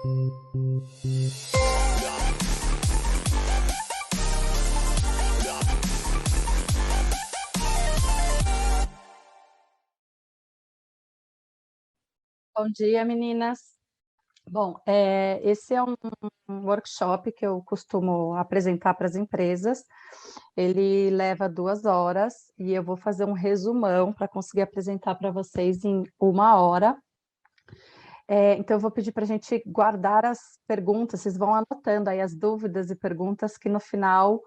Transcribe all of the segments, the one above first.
Bom dia, meninas. Bom, esse é um workshop que eu costumo apresentar para as empresas. Ele leva 2 horas e eu vou fazer um resumão para conseguir apresentar para vocês em 1 hora. Então, eu vou pedir para a gente guardar as perguntas, vocês vão anotando aí as dúvidas e perguntas que no final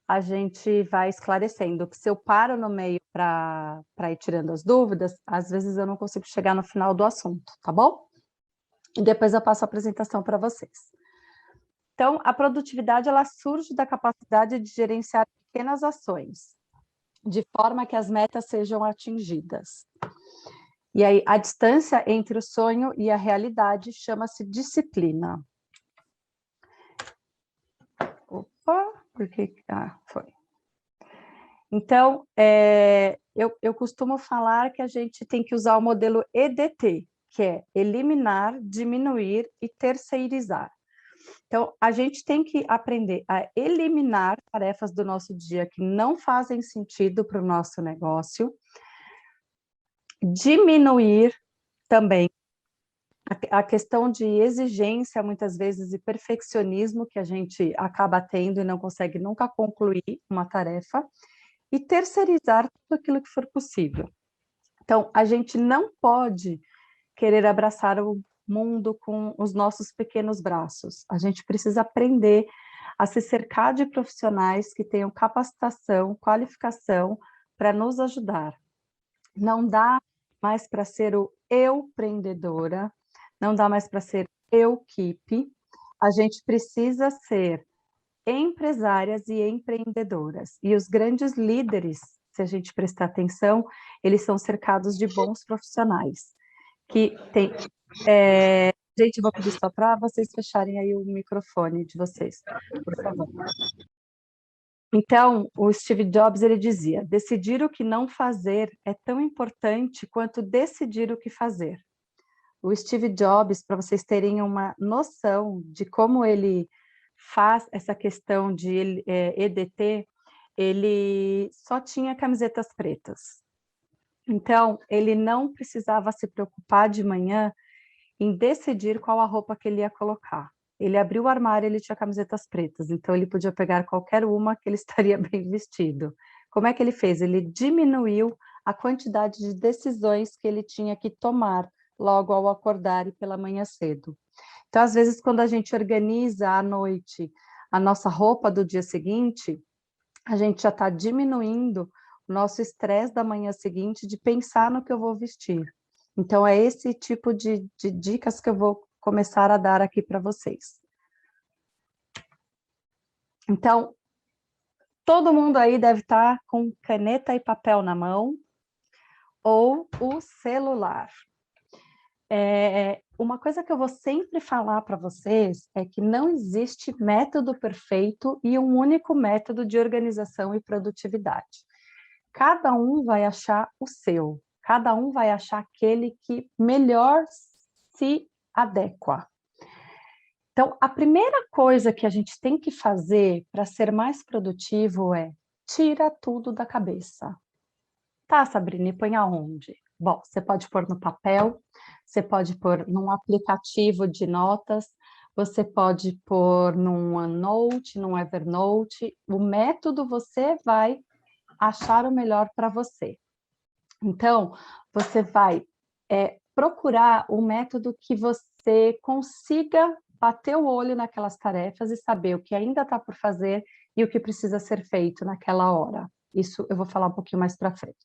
a gente vai esclarecendo. Se eu paro no meio para ir tirando as dúvidas, às vezes eu não consigo chegar no final do assunto, tá bom? E depois eu passo a apresentação para vocês. Então, a produtividade, ela surge da capacidade de gerenciar pequenas ações, de forma que as metas sejam atingidas. E aí, a distância entre o sonho e a realidade chama-se disciplina. Opa, por que... Ah, foi. Então, eu costumo falar que a gente tem que usar o modelo EDT, que é eliminar, diminuir e terceirizar. Então, a gente tem que aprender a eliminar tarefas do nosso dia que não fazem sentido para o nosso negócio, diminuir também a questão de exigência, muitas vezes, e perfeccionismo que a gente acaba tendo e não consegue nunca concluir uma tarefa, e terceirizar tudo aquilo que for possível. Então, a gente não pode querer abraçar o mundo com os nossos pequenos braços. A gente precisa aprender a se cercar de profissionais que tenham capacitação, qualificação para nos ajudar. Não dá mais para ser o eu empreendedora, não dá mais para ser eu equipe. A gente precisa ser empresárias e empreendedoras. E os grandes líderes, se a gente prestar atenção, eles são cercados de bons profissionais. Que tem... Gente, vou pedir só para vocês fecharem aí o microfone de vocês, por favor. Então, o Steve Jobs, ele dizia, decidir o que não fazer é tão importante quanto decidir o que fazer. O Steve Jobs, para vocês terem uma noção de como ele faz essa questão de EDT, ele só tinha camisetas pretas. Então, ele não precisava se preocupar de manhã em decidir qual a roupa que ele ia colocar. Ele abriu o armário e ele tinha camisetas pretas, então ele podia pegar qualquer uma que ele estaria bem vestido. Como é que ele fez? Ele diminuiu a quantidade de decisões que ele tinha que tomar logo ao acordar e pela manhã cedo. Então, às vezes, quando a gente organiza à noite a nossa roupa do dia seguinte, a gente já está diminuindo o nosso estresse da manhã seguinte de pensar no que eu vou vestir. Então, é esse tipo de dicas que eu vou começar a dar aqui para vocês. Então, todo mundo aí deve estar com caneta e papel na mão, ou o celular. Uma coisa que eu vou sempre falar para vocês é que não existe método perfeito e um único método de organização e produtividade. Cada um vai achar o seu, cada um vai achar aquele que melhor se adequa. Então, a primeira coisa que a gente tem que fazer para ser mais produtivo é tira tudo da cabeça. Tá, Sabrina, e põe aonde? Bom, você pode pôr no papel, você pode pôr num aplicativo de notas, você pode pôr num OneNote, num Evernote. O método você vai achar o melhor para você. Então, você vai procurar um método que você consiga bater o olho naquelas tarefas e saber o que ainda está por fazer e o que precisa ser feito naquela hora. Isso eu vou falar um pouquinho mais para frente.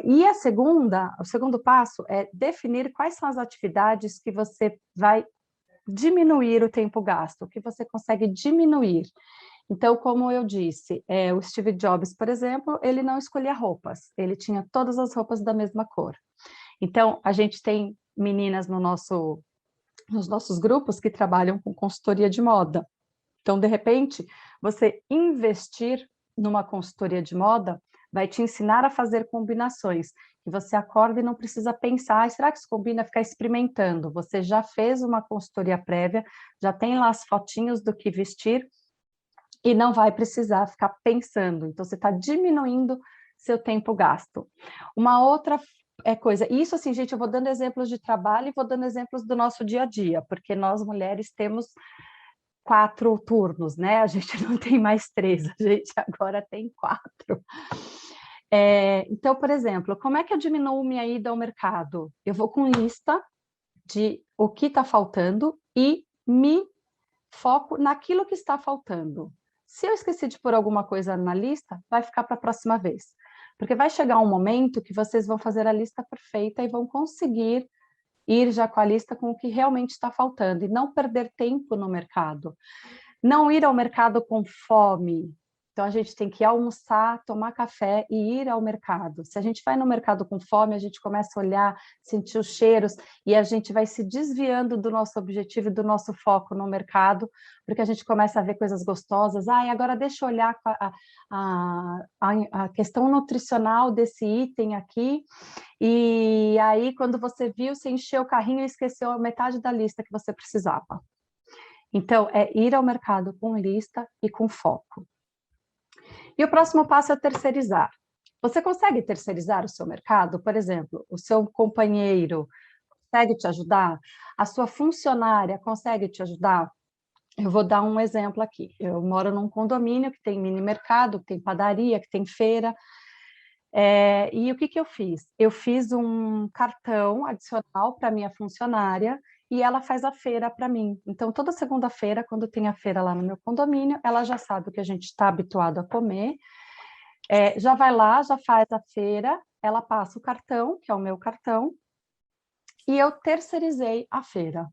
E o segundo passo é definir quais são as atividades que você vai diminuir o tempo gasto, que você consegue diminuir. Então, como eu disse, o Steve Jobs, por exemplo, ele não escolhia roupas, ele tinha todas as roupas da mesma cor. Então, a gente tem meninas nos nossos grupos que trabalham com consultoria de moda. Então, de repente, você investir numa consultoria de moda vai te ensinar a fazer combinações que você acorda e não precisa pensar, será que isso combina ficar experimentando? Você já fez uma consultoria prévia, já tem lá as fotinhos do que vestir, e não vai precisar ficar pensando. Então, você está diminuindo seu tempo gasto. Uma outra coisa, isso assim, gente, eu vou dando exemplos de trabalho e vou dando exemplos do nosso dia a dia, porque nós mulheres temos 4 turnos, né? A gente não tem mais 3, a gente agora tem 4. Então, por exemplo, como é que eu diminuo minha ida ao mercado? Eu vou com lista de o que está faltando e me foco naquilo que está faltando. Se eu esqueci de pôr alguma coisa na lista, vai ficar para a próxima vez. Porque vai chegar um momento que vocês vão fazer a lista perfeita e vão conseguir ir já com a lista com o que realmente está faltando e não perder tempo no mercado. Não ir ao mercado com fome. Então, a gente tem que almoçar, tomar café e ir ao mercado. Se a gente vai no mercado com fome, a gente começa a olhar, sentir os cheiros, e a gente vai se desviando do nosso objetivo e do nosso foco no mercado, porque a gente começa a ver coisas gostosas. Ah, e agora deixa eu olhar a questão nutricional desse item aqui. E aí, quando você viu, você encheu o carrinho e esqueceu a metade da lista que você precisava. Então, é ir ao mercado com lista e com foco. E o próximo passo é terceirizar. Você consegue terceirizar o seu mercado? Por exemplo, o seu companheiro consegue te ajudar? A sua funcionária consegue te ajudar? Eu vou dar um exemplo aqui. Eu moro num condomínio que tem mini mercado, que tem padaria, que tem feira. E o que eu fiz? Eu fiz um cartão adicional para minha funcionária e ela faz a feira para mim. Então, toda segunda-feira, quando tem a feira lá no meu condomínio, ela já sabe o que a gente está habituado a comer, já vai lá, já faz a feira, ela passa o cartão, que é o meu cartão, e eu terceirizei a feira.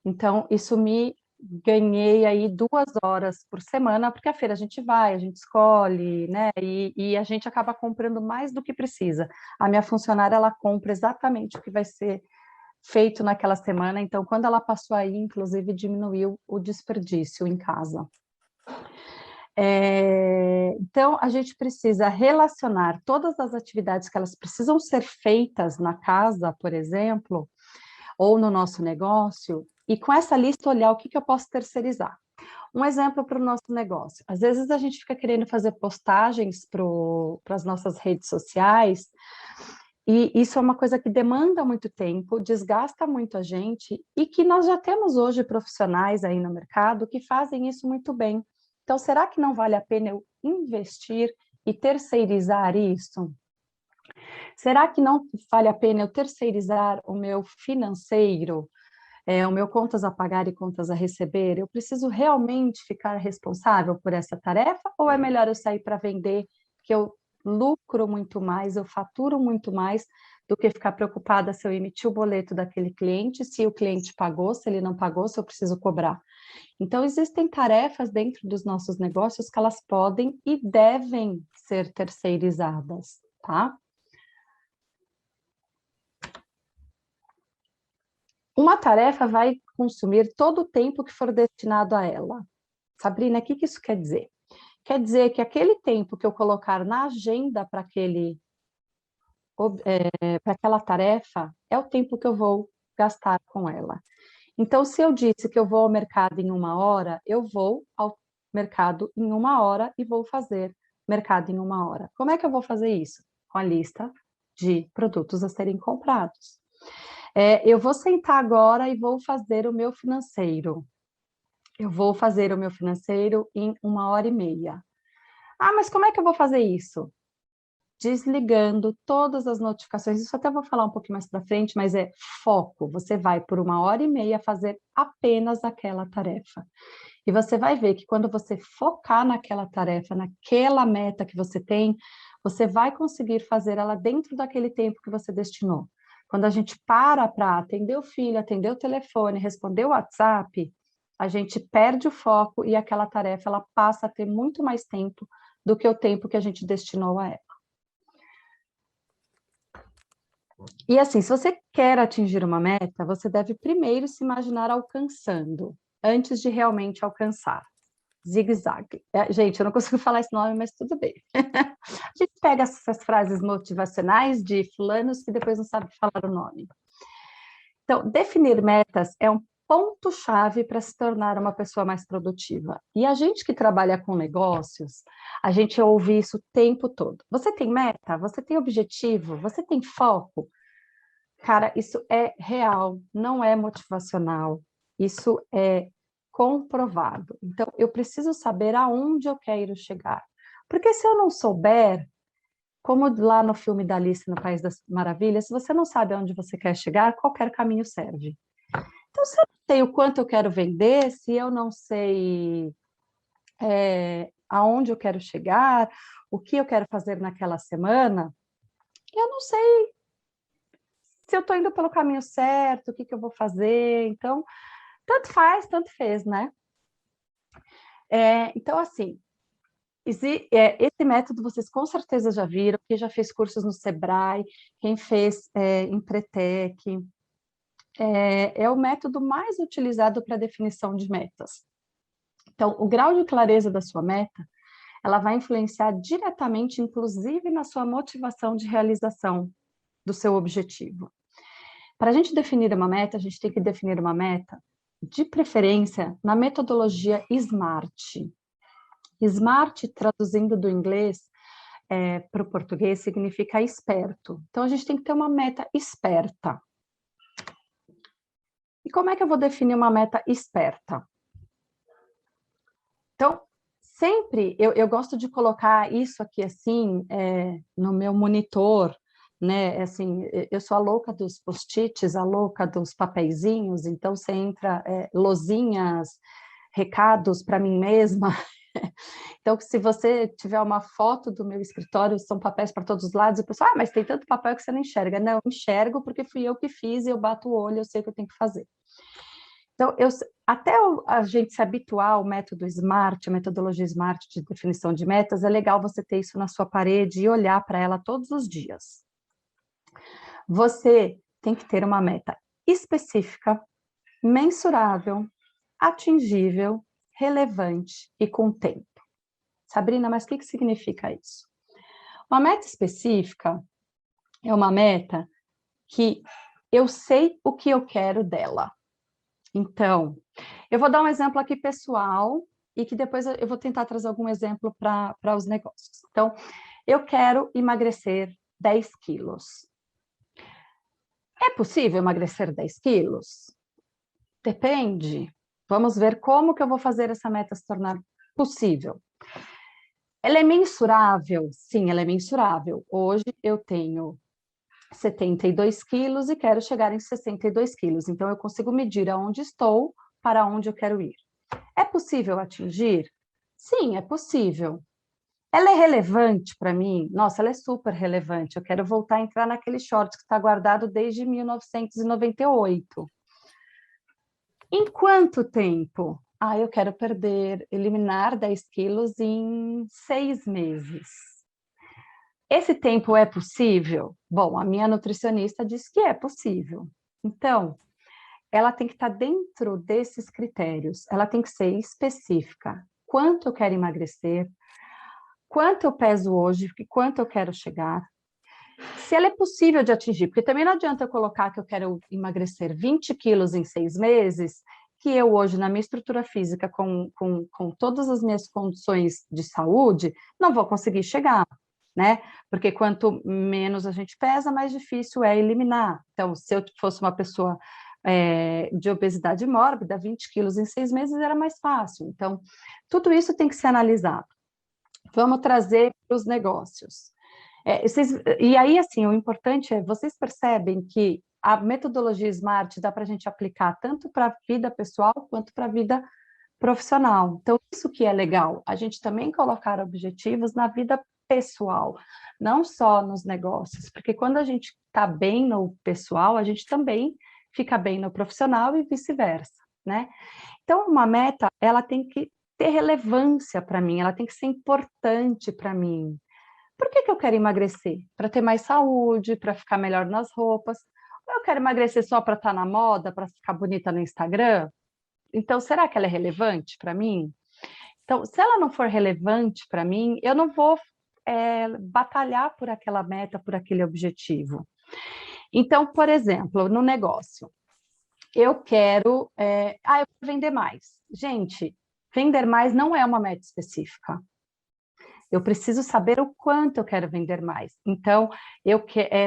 Então, isso me ganhei aí 2 horas por semana, porque a feira a gente vai, a gente escolhe, né? E a gente acaba comprando mais do que precisa. A minha funcionária, ela compra exatamente o que vai ser feito naquela semana, então, quando ela passou aí, inclusive, diminuiu o desperdício em casa. Então, a gente precisa relacionar todas as atividades que elas precisam ser feitas na casa, por exemplo, ou no nosso negócio, e com essa lista olhar o que eu posso terceirizar. Um exemplo para o nosso negócio. Às vezes a gente fica querendo fazer postagens para as nossas redes sociais, e isso é uma coisa que demanda muito tempo, desgasta muito a gente, e que nós já temos hoje profissionais aí no mercado que fazem isso muito bem. Então, será que não vale a pena eu investir e terceirizar isso? Será que não vale a pena eu terceirizar o meu financeiro, o meu contas a pagar e contas a receber? Eu preciso realmente ficar responsável por essa tarefa ou é melhor eu sair para vender, que eu lucro muito mais, eu faturo muito mais do que ficar preocupada se eu emitir o boleto daquele cliente, se o cliente pagou, se ele não pagou, se eu preciso cobrar. Então, existem tarefas dentro dos nossos negócios que elas podem e devem ser terceirizadas, tá? Uma tarefa vai consumir todo o tempo que for destinado a ela. Sabrina, o que isso quer dizer? Quer dizer que aquele tempo que eu colocar na agenda para aquela tarefa é o tempo que eu vou gastar com ela. Então, se eu disse que eu vou ao mercado em 1 hora, eu vou ao mercado em 1 hora e vou fazer mercado em 1 hora. Como é que eu vou fazer isso? Com a lista de produtos a serem comprados. Eu vou sentar agora e vou fazer o meu financeiro. Eu vou fazer o meu financeiro em 1 hora e meia. Ah, mas como é que eu vou fazer isso? Desligando todas as notificações. Isso até vou falar um pouquinho mais para frente, mas é foco. Você vai por 1 hora e meia fazer apenas aquela tarefa. E você vai ver que quando você focar naquela tarefa, naquela meta que você tem, você vai conseguir fazer ela dentro daquele tempo que você destinou. Quando a gente para atender o filho, atender o telefone, responder o WhatsApp, a gente perde o foco e aquela tarefa ela passa a ter muito mais tempo do que o tempo que a gente destinou a ela. E assim, se você quer atingir uma meta, você deve primeiro se imaginar alcançando, antes de realmente alcançar. Zigue-zague. Gente, eu não consigo falar esse nome, mas tudo bem. A gente pega essas frases motivacionais de fulanos que depois não sabe falar o nome. Então, definir metas é um ponto-chave para se tornar uma pessoa mais produtiva. E a gente que trabalha com negócios, a gente ouve isso o tempo todo. Você tem meta? Você tem objetivo? Você tem foco? Cara, isso é real, não é motivacional. Isso é comprovado. Então, eu preciso saber aonde eu quero chegar. Porque se eu não souber, como lá no filme da Alice no País das Maravilhas, se você não sabe aonde você quer chegar, qualquer caminho serve. Então, se eu não sei o quanto eu quero vender, se eu não sei aonde eu quero chegar, o que eu quero fazer naquela semana, eu não sei se eu estou indo pelo caminho certo, o que eu vou fazer. Então, tanto faz, tanto fez, né? Então, assim, esse método vocês com certeza já viram, quem já fez cursos no Sebrae, quem fez Empretec, é o método mais utilizado para definição de metas. Então, o grau de clareza da sua meta, ela vai influenciar diretamente, inclusive, na sua motivação de realização do seu objetivo. Para a gente definir uma meta, a gente tem que definir uma meta, de preferência, na metodologia SMART. SMART, traduzindo do inglês para o português, significa esperto. Então, a gente tem que ter uma meta esperta. E como é que eu vou definir uma meta esperta? Então, sempre eu gosto de colocar isso aqui assim no meu monitor, né? Assim, eu sou a louca dos post-its, a louca dos papeizinhos, então você entra lozinhas, recados para mim mesma. Então, se você tiver uma foto do meu escritório, são papéis para todos os lados, e o pessoal, mas tem tanto papel que você não enxerga. Não, eu enxergo porque fui eu que fiz, e eu bato o olho, eu sei o que eu tenho que fazer. Então, até a gente se habituar ao método SMART, a metodologia SMART de definição de metas, é legal você ter isso na sua parede e olhar para ela todos os dias. Você tem que ter uma meta específica, mensurável, atingível, relevante e com tempo. Sabrina, mas o que significa isso? Uma meta específica é uma meta que eu sei o que eu quero dela. Então, eu vou dar um exemplo aqui pessoal e que depois eu vou tentar trazer algum exemplo para os negócios. Então, eu quero emagrecer 10 quilos. É possível emagrecer 10 quilos? Depende. Vamos ver como que eu vou fazer essa meta se tornar possível. Ela é mensurável? Sim, ela é mensurável. Hoje eu tenho 72 quilos e quero chegar em 62 quilos. Então, eu consigo medir aonde estou para onde eu quero ir. É possível atingir? Sim, é possível. Ela é relevante para mim? Nossa, ela é super relevante. Eu quero voltar a entrar naquele short que está guardado desde 1998. Em quanto tempo? Eu quero eliminar 10 quilos em 6 meses. Esse tempo é possível? Bom, a minha nutricionista disse que é possível. Então, ela tem que estar dentro desses critérios, ela tem que ser específica. Quanto eu quero emagrecer, quanto eu peso hoje, quanto eu quero chegar. Se ela é possível de atingir, porque também não adianta eu colocar que eu quero emagrecer 20 quilos em 6 meses, que eu hoje, na minha estrutura física, com todas as minhas condições de saúde, não vou conseguir chegar, né? Porque quanto menos a gente pesa, mais difícil é eliminar. Então, se eu fosse uma pessoa de obesidade mórbida, 20 quilos em 6 meses era mais fácil. Então, tudo isso tem que ser analisado. Vamos trazer para os negócios. E aí, assim, o importante é, vocês percebem que a metodologia SMART dá para a gente aplicar tanto para a vida pessoal quanto para a vida profissional. Então, isso que é legal, a gente também colocar objetivos na vida pessoal, não só nos negócios, porque quando a gente está bem no pessoal, a gente também fica bem no profissional e vice-versa, né? Então, uma meta, ela tem que ter relevância para mim, ela tem que ser importante para mim. Por que eu quero emagrecer? Para ter mais saúde, para ficar melhor nas roupas? Ou eu quero emagrecer só para estar na moda, para ficar bonita no Instagram? Então, será que ela é relevante para mim? Então, se ela não for relevante para mim, eu não vou batalhar por aquela meta, por aquele objetivo. Então, por exemplo, no negócio, eu quero eu quero vender mais. Gente, vender mais não é uma meta específica. Eu preciso saber o quanto eu quero vender mais. Então,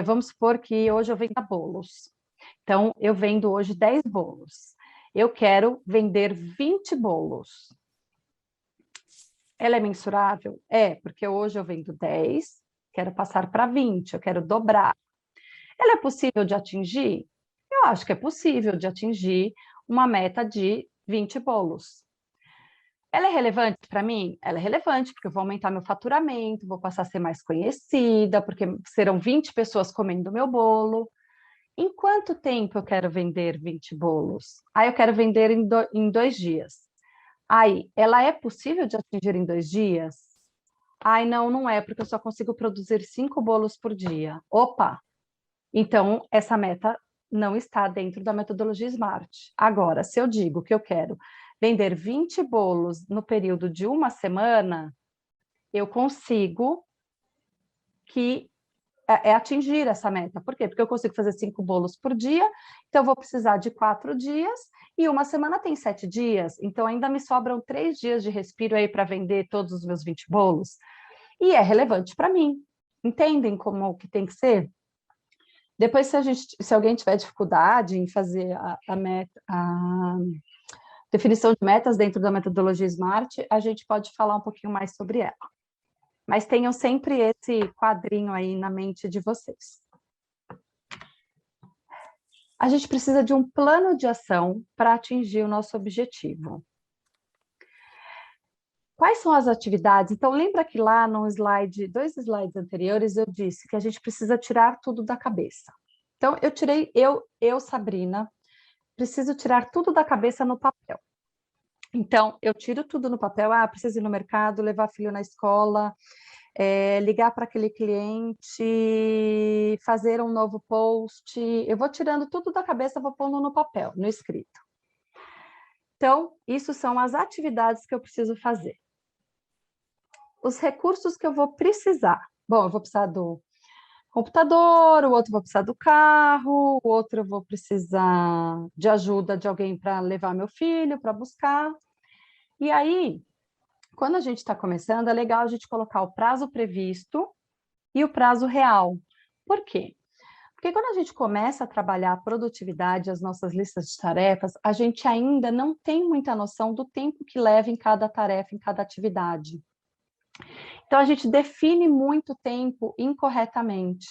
vamos supor que hoje eu venda bolos. Então, eu vendo hoje 10 bolos. Eu quero vender 20 bolos. Ela é mensurável? É, porque hoje eu vendo 10, quero passar para 20, eu quero dobrar. Ela é possível de atingir? Eu acho que é possível de atingir uma meta de 20 bolos. Ela é relevante para mim? Ela é relevante, porque eu vou aumentar meu faturamento, vou passar a ser mais conhecida, porque serão 20 pessoas comendo meu bolo. Em quanto tempo eu quero vender 20 bolos? Eu quero vender em 2 dias. Aí, ela é possível de atingir em 2 dias? Não, não é, porque eu só consigo produzir 5 bolos por dia. Opa! Então, essa meta não está dentro da metodologia SMART. Agora, se eu digo que eu quero vender 20 bolos no período de uma semana, eu consigo atingir essa meta. Por quê? Porque eu consigo fazer 5 bolos por dia, então eu vou precisar de 4 dias, e uma semana tem 7 dias, então ainda me sobram 3 dias de respiro aí para vender todos os meus 20 bolos, e é relevante para mim. Entendem como que tem que ser? Depois, se alguém tiver dificuldade em fazer a definição de metas dentro da metodologia SMART, a gente pode falar um pouquinho mais sobre ela. Mas tenham sempre esse quadrinho aí na mente de vocês. A gente precisa de um plano de ação para atingir o nosso objetivo. Quais são as atividades? Então, lembra que lá no slide, 2 slides anteriores, eu disse que a gente precisa tirar tudo da cabeça. Então, Sabrina, preciso tirar tudo da cabeça no papel. Então, eu tiro tudo no papel. Preciso ir no mercado, levar filho na escola, ligar para aquele cliente, fazer um novo post. Eu vou tirando tudo da cabeça, vou pondo no papel, no escrito. Então, isso são as atividades que eu preciso fazer. Os recursos que eu vou precisar. Bom, eu vou precisar do computador, o outro vou precisar do carro, o outro eu vou precisar de ajuda de alguém para levar meu filho, para buscar. E aí, quando a gente está começando, é legal a gente colocar o prazo previsto e o prazo real. Por quê? Porque quando a gente começa a trabalhar a produtividade, as nossas listas de tarefas, a gente ainda não tem muita noção do tempo que leva em cada tarefa, em cada atividade. Então, a gente define muito tempo incorretamente.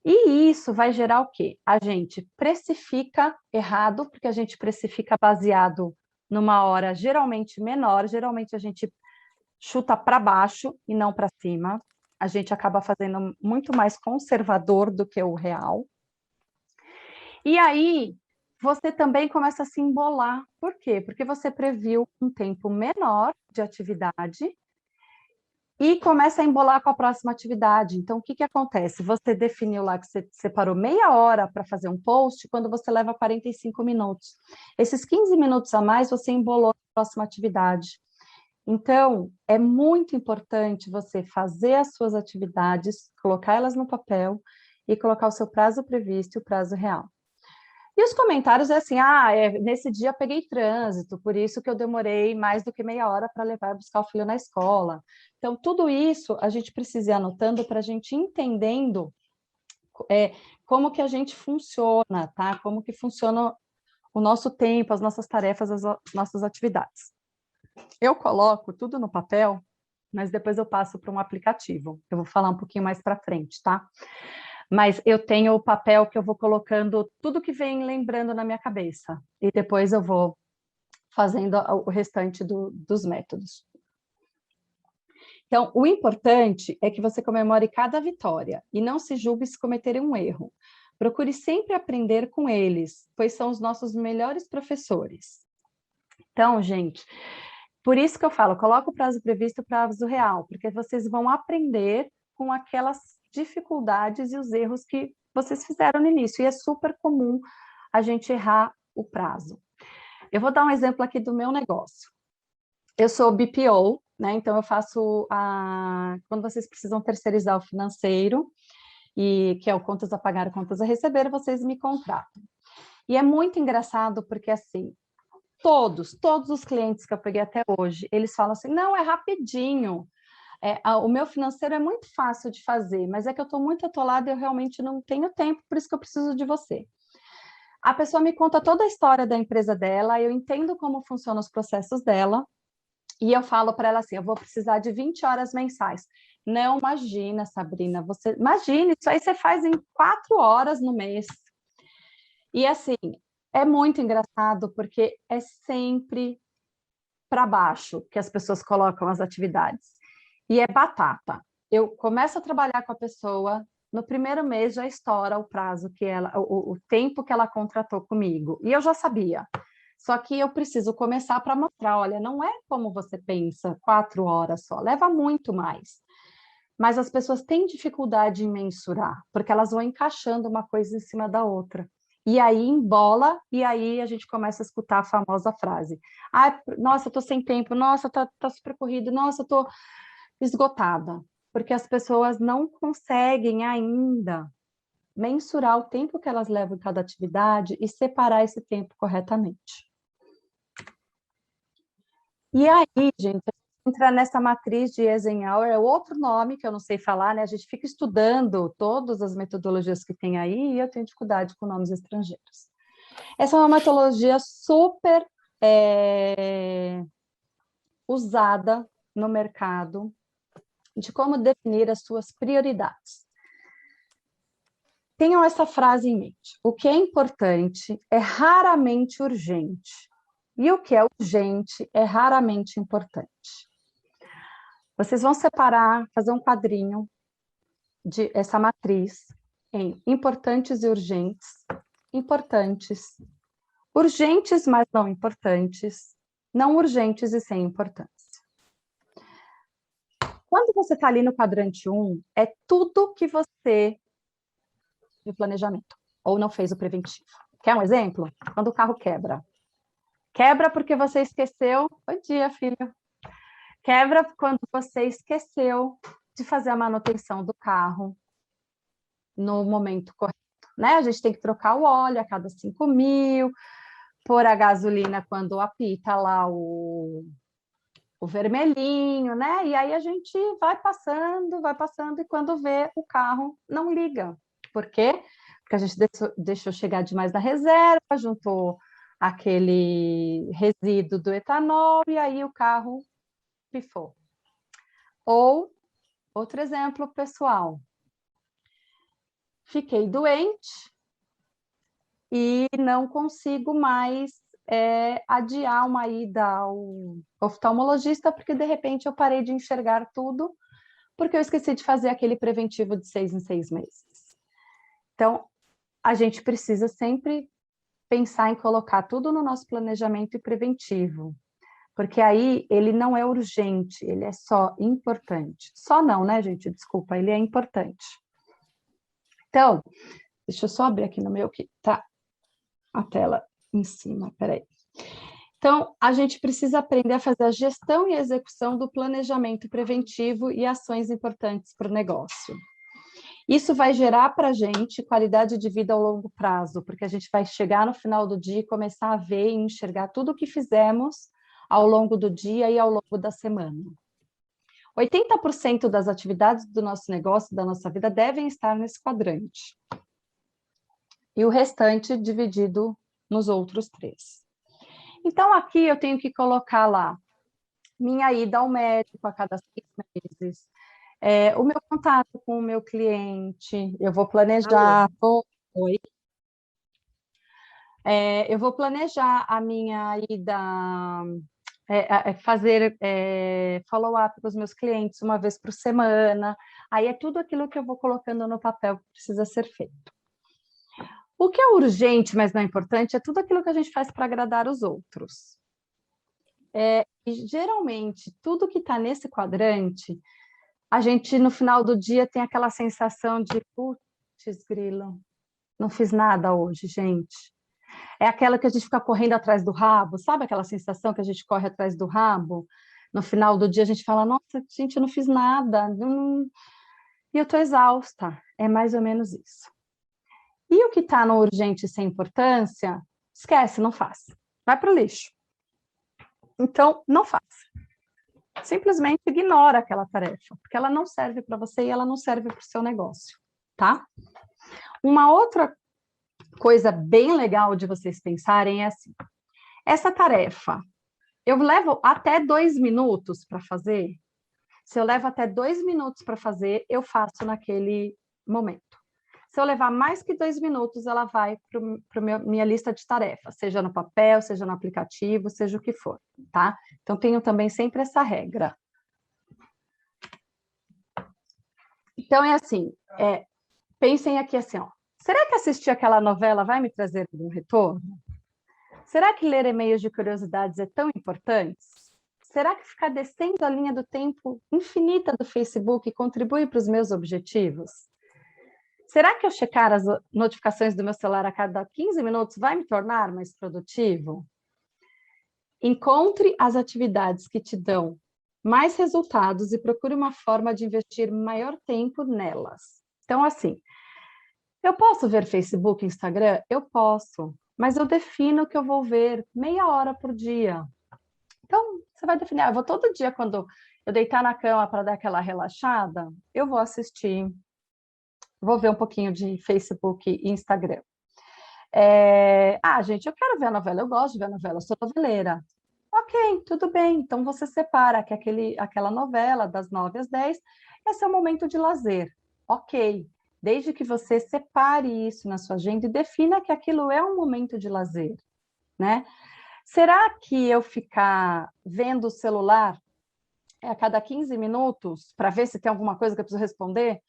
E isso vai gerar o quê? A gente precifica errado, porque a gente precifica baseado numa hora geralmente menor, geralmente a gente chuta para baixo e não para cima. A gente acaba fazendo muito mais conservador do que o real. E aí, você também começa a se embolar. Por quê? Porque você previu um tempo menor de atividade e começa a embolar com a próxima atividade. Então, o que acontece? Você definiu lá que você separou meia hora para fazer um post, quando você leva 45 minutos. Esses 15 minutos a mais, você embolou a próxima atividade. Então, é muito importante você fazer as suas atividades, colocar elas no papel e colocar o seu prazo previsto e o prazo real. E os comentários é assim, nesse dia peguei trânsito, por isso que eu demorei mais do que meia hora para levar e buscar o filho na escola. Então, tudo isso a gente precisa ir anotando para a gente ir entendendo como que a gente funciona, tá? Como que funciona o nosso tempo, as nossas tarefas, as nossas atividades. Eu coloco tudo no papel, mas depois eu passo para um aplicativo. Eu vou falar um pouquinho mais para frente, tá? Mas eu tenho o papel que eu vou colocando tudo que vem lembrando na minha cabeça. E depois eu vou fazendo o restante dos métodos. Então, o importante é que você comemore cada vitória e não se julgue se cometer um erro. Procure sempre aprender com eles, pois são os nossos melhores professores. Então, gente, por isso que eu falo, coloca o prazo previsto e o prazo real, porque vocês vão aprender com aquelas dificuldades e os erros que vocês fizeram no início, e é super comum a gente errar o prazo. Eu vou dar um exemplo aqui do meu negócio. Eu sou BPO, né? Então eu faço quando vocês precisam terceirizar o financeiro, e que é o contas a pagar, contas a receber, vocês me contratam. E é muito engraçado porque assim, todos os clientes que eu peguei até hoje, eles falam assim, não, é rapidinho. O meu financeiro é muito fácil de fazer, mas é que eu estou muito atolada e eu realmente não tenho tempo, por isso que eu preciso de você. A pessoa me conta toda a história da empresa dela, eu entendo como funcionam os processos dela, e eu falo para ela assim, eu vou precisar de 20 horas mensais. Não, imagina, Sabrina, imagina, isso aí você faz em 4 horas no mês. E assim, é muito engraçado, porque é sempre para baixo que as pessoas colocam as atividades. E é batata. Eu começo a trabalhar com a pessoa, no primeiro mês já estoura o prazo que o tempo que ela contratou comigo. E eu já sabia. Só que eu preciso começar para mostrar, olha, não é como você pensa, 4 horas só, leva muito mais. Mas as pessoas têm dificuldade em mensurar, porque elas vão encaixando uma coisa em cima da outra. E aí embola, e aí a gente começa a escutar a famosa frase. Ah, nossa, estou sem tempo, nossa, tá super corrido, nossa, estou esgotada. Porque as pessoas não conseguem ainda mensurar o tempo que elas levam em cada atividade e separar esse tempo corretamente. E aí, gente, entra nessa matriz de Eisenhower, é outro nome que eu não sei falar, né? A gente fica estudando todas as metodologias que tem aí e eu tenho dificuldade com nomes estrangeiros. Essa é uma metodologia super usada no mercado de como definir as suas prioridades. Tenham essa frase em mente. O que é importante é raramente urgente. E o que é urgente é raramente importante. Vocês vão separar, fazer um quadrinho de essa matriz em importantes e urgentes, importantes, urgentes, mas não importantes, não urgentes e sem importância. Quando você está ali no quadrante 1, é tudo que você de planejamento ou não fez o preventivo. Quer um exemplo? Quando o carro quebra. Quebra porque você esqueceu. Bom dia, filho. Quebra quando você esqueceu de fazer a manutenção do carro no momento correto, né? A gente tem que trocar o óleo a cada 5.000, pôr a gasolina quando apita lá o vermelhinho, né? E aí a gente vai passando, e quando vê, o carro não liga. Por quê? Porque a gente deixou chegar demais na reserva, juntou aquele resíduo do etanol e aí o carro pifou. Ou, outro exemplo pessoal, fiquei doente e não consigo mais adiar uma ida ao oftalmologista, porque de repente eu parei de enxergar tudo, porque eu esqueci de fazer aquele preventivo de 6 em 6 meses. Então, a gente precisa sempre pensar em colocar tudo no nosso planejamento e preventivo, porque aí ele não é urgente, ele é só importante. Só não, né, gente? Desculpa, ele é importante. Então, deixa eu só abrir aqui no meu que tá a tela em cima, peraí. Então, a gente precisa aprender a fazer a gestão e a execução do planejamento preventivo e ações importantes para o negócio. Isso vai gerar para a gente qualidade de vida ao longo prazo, porque a gente vai chegar no final do dia e começar a ver e enxergar tudo o que fizemos ao longo do dia e ao longo da semana. 80% das atividades do nosso negócio, da nossa vida, devem estar nesse quadrante. E o restante dividido nos outros 3. Então, aqui eu tenho que colocar lá minha ida ao médico a cada 6 meses, o meu contato com o meu cliente, eu vou planejar. Oi. Eu vou planejar a minha ida, fazer follow-up com os meus clientes uma vez por semana. Aí é tudo aquilo que eu vou colocando no papel que precisa ser feito. O que é urgente, mas não é importante, é tudo aquilo que a gente faz para agradar os outros. E geralmente, tudo que está nesse quadrante, a gente, no final do dia, tem aquela sensação de, putz, grilo, não fiz nada hoje, gente. É aquela que a gente fica correndo atrás do rabo, sabe aquela sensação que a gente corre atrás do rabo? No final do dia a gente fala, nossa, gente, eu não fiz nada, e eu estou exausta. É mais ou menos isso. E o que está no urgente sem importância, esquece, não faz. Vai para o lixo. Então, não faz. Simplesmente ignora aquela tarefa, porque ela não serve para você e ela não serve para o seu negócio, tá? Uma outra coisa bem legal de vocês pensarem é assim, essa tarefa, eu levo até 2 minutos para fazer? Se eu levo até 2 minutos para fazer, eu faço naquele momento. Se eu levar mais que 2 minutos, ela vai para minha lista de tarefas, seja no papel, seja no aplicativo, seja o que for, tá? Então, tenho também sempre essa regra. Então, é assim, pensem aqui assim, ó, será que assistir aquela novela vai me trazer algum retorno? Será que ler e-mails de curiosidades é tão importante? Será que ficar descendo a linha do tempo infinita do Facebook contribui para os meus objetivos? Será que eu checar as notificações do meu celular a cada 15 minutos vai me tornar mais produtivo? Encontre as atividades que te dão mais resultados e procure uma forma de investir maior tempo nelas. Então, assim, eu posso ver Facebook e Instagram? Eu posso, mas eu defino que eu vou ver meia hora por dia. Então, você vai definir, eu vou todo dia, quando eu deitar na cama para dar aquela relaxada, eu vou assistir, vou ver um pouquinho de Facebook e Instagram. Gente, eu quero ver a novela, eu gosto de ver a novela, eu sou noveleira. Ok, tudo bem, então você separa que aquela novela das 9 às 10, esse é o momento de lazer. Ok, desde que você separe isso na sua agenda e defina que aquilo é um momento de lazer, né? Será que eu ficar vendo o celular a cada 15 minutos para ver se tem alguma coisa que eu preciso responder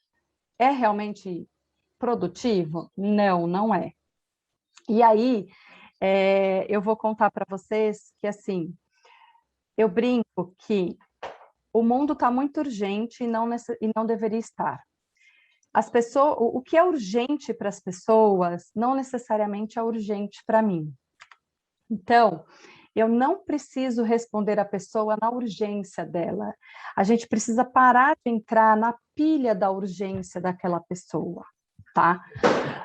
é realmente produtivo? Não, não é. E aí, eu vou contar para vocês que, assim, eu brinco que o mundo está muito urgente e não deveria estar. As pessoas, o que é urgente para as pessoas não necessariamente é urgente para mim. Então, eu não preciso responder a pessoa na urgência dela. A gente precisa parar de entrar na pilha da urgência daquela pessoa, tá?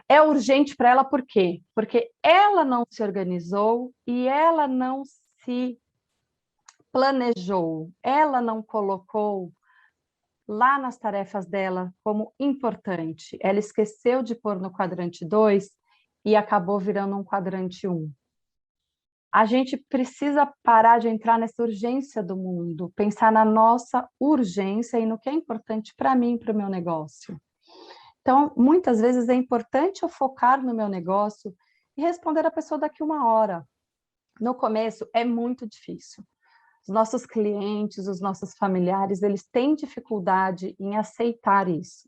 É urgente para ela por quê? Porque ela não se organizou e ela não se planejou, ela não colocou lá nas tarefas dela como importante. Ela esqueceu de pôr no quadrante 2 e acabou virando um quadrante 1. A gente precisa parar de entrar nessa urgência do mundo, pensar na nossa urgência e no que é importante para mim, para o meu negócio. Então, muitas vezes é importante eu focar no meu negócio e responder a pessoa daqui 1 hora. No começo é muito difícil. Os nossos clientes, os nossos familiares, eles têm dificuldade em aceitar isso.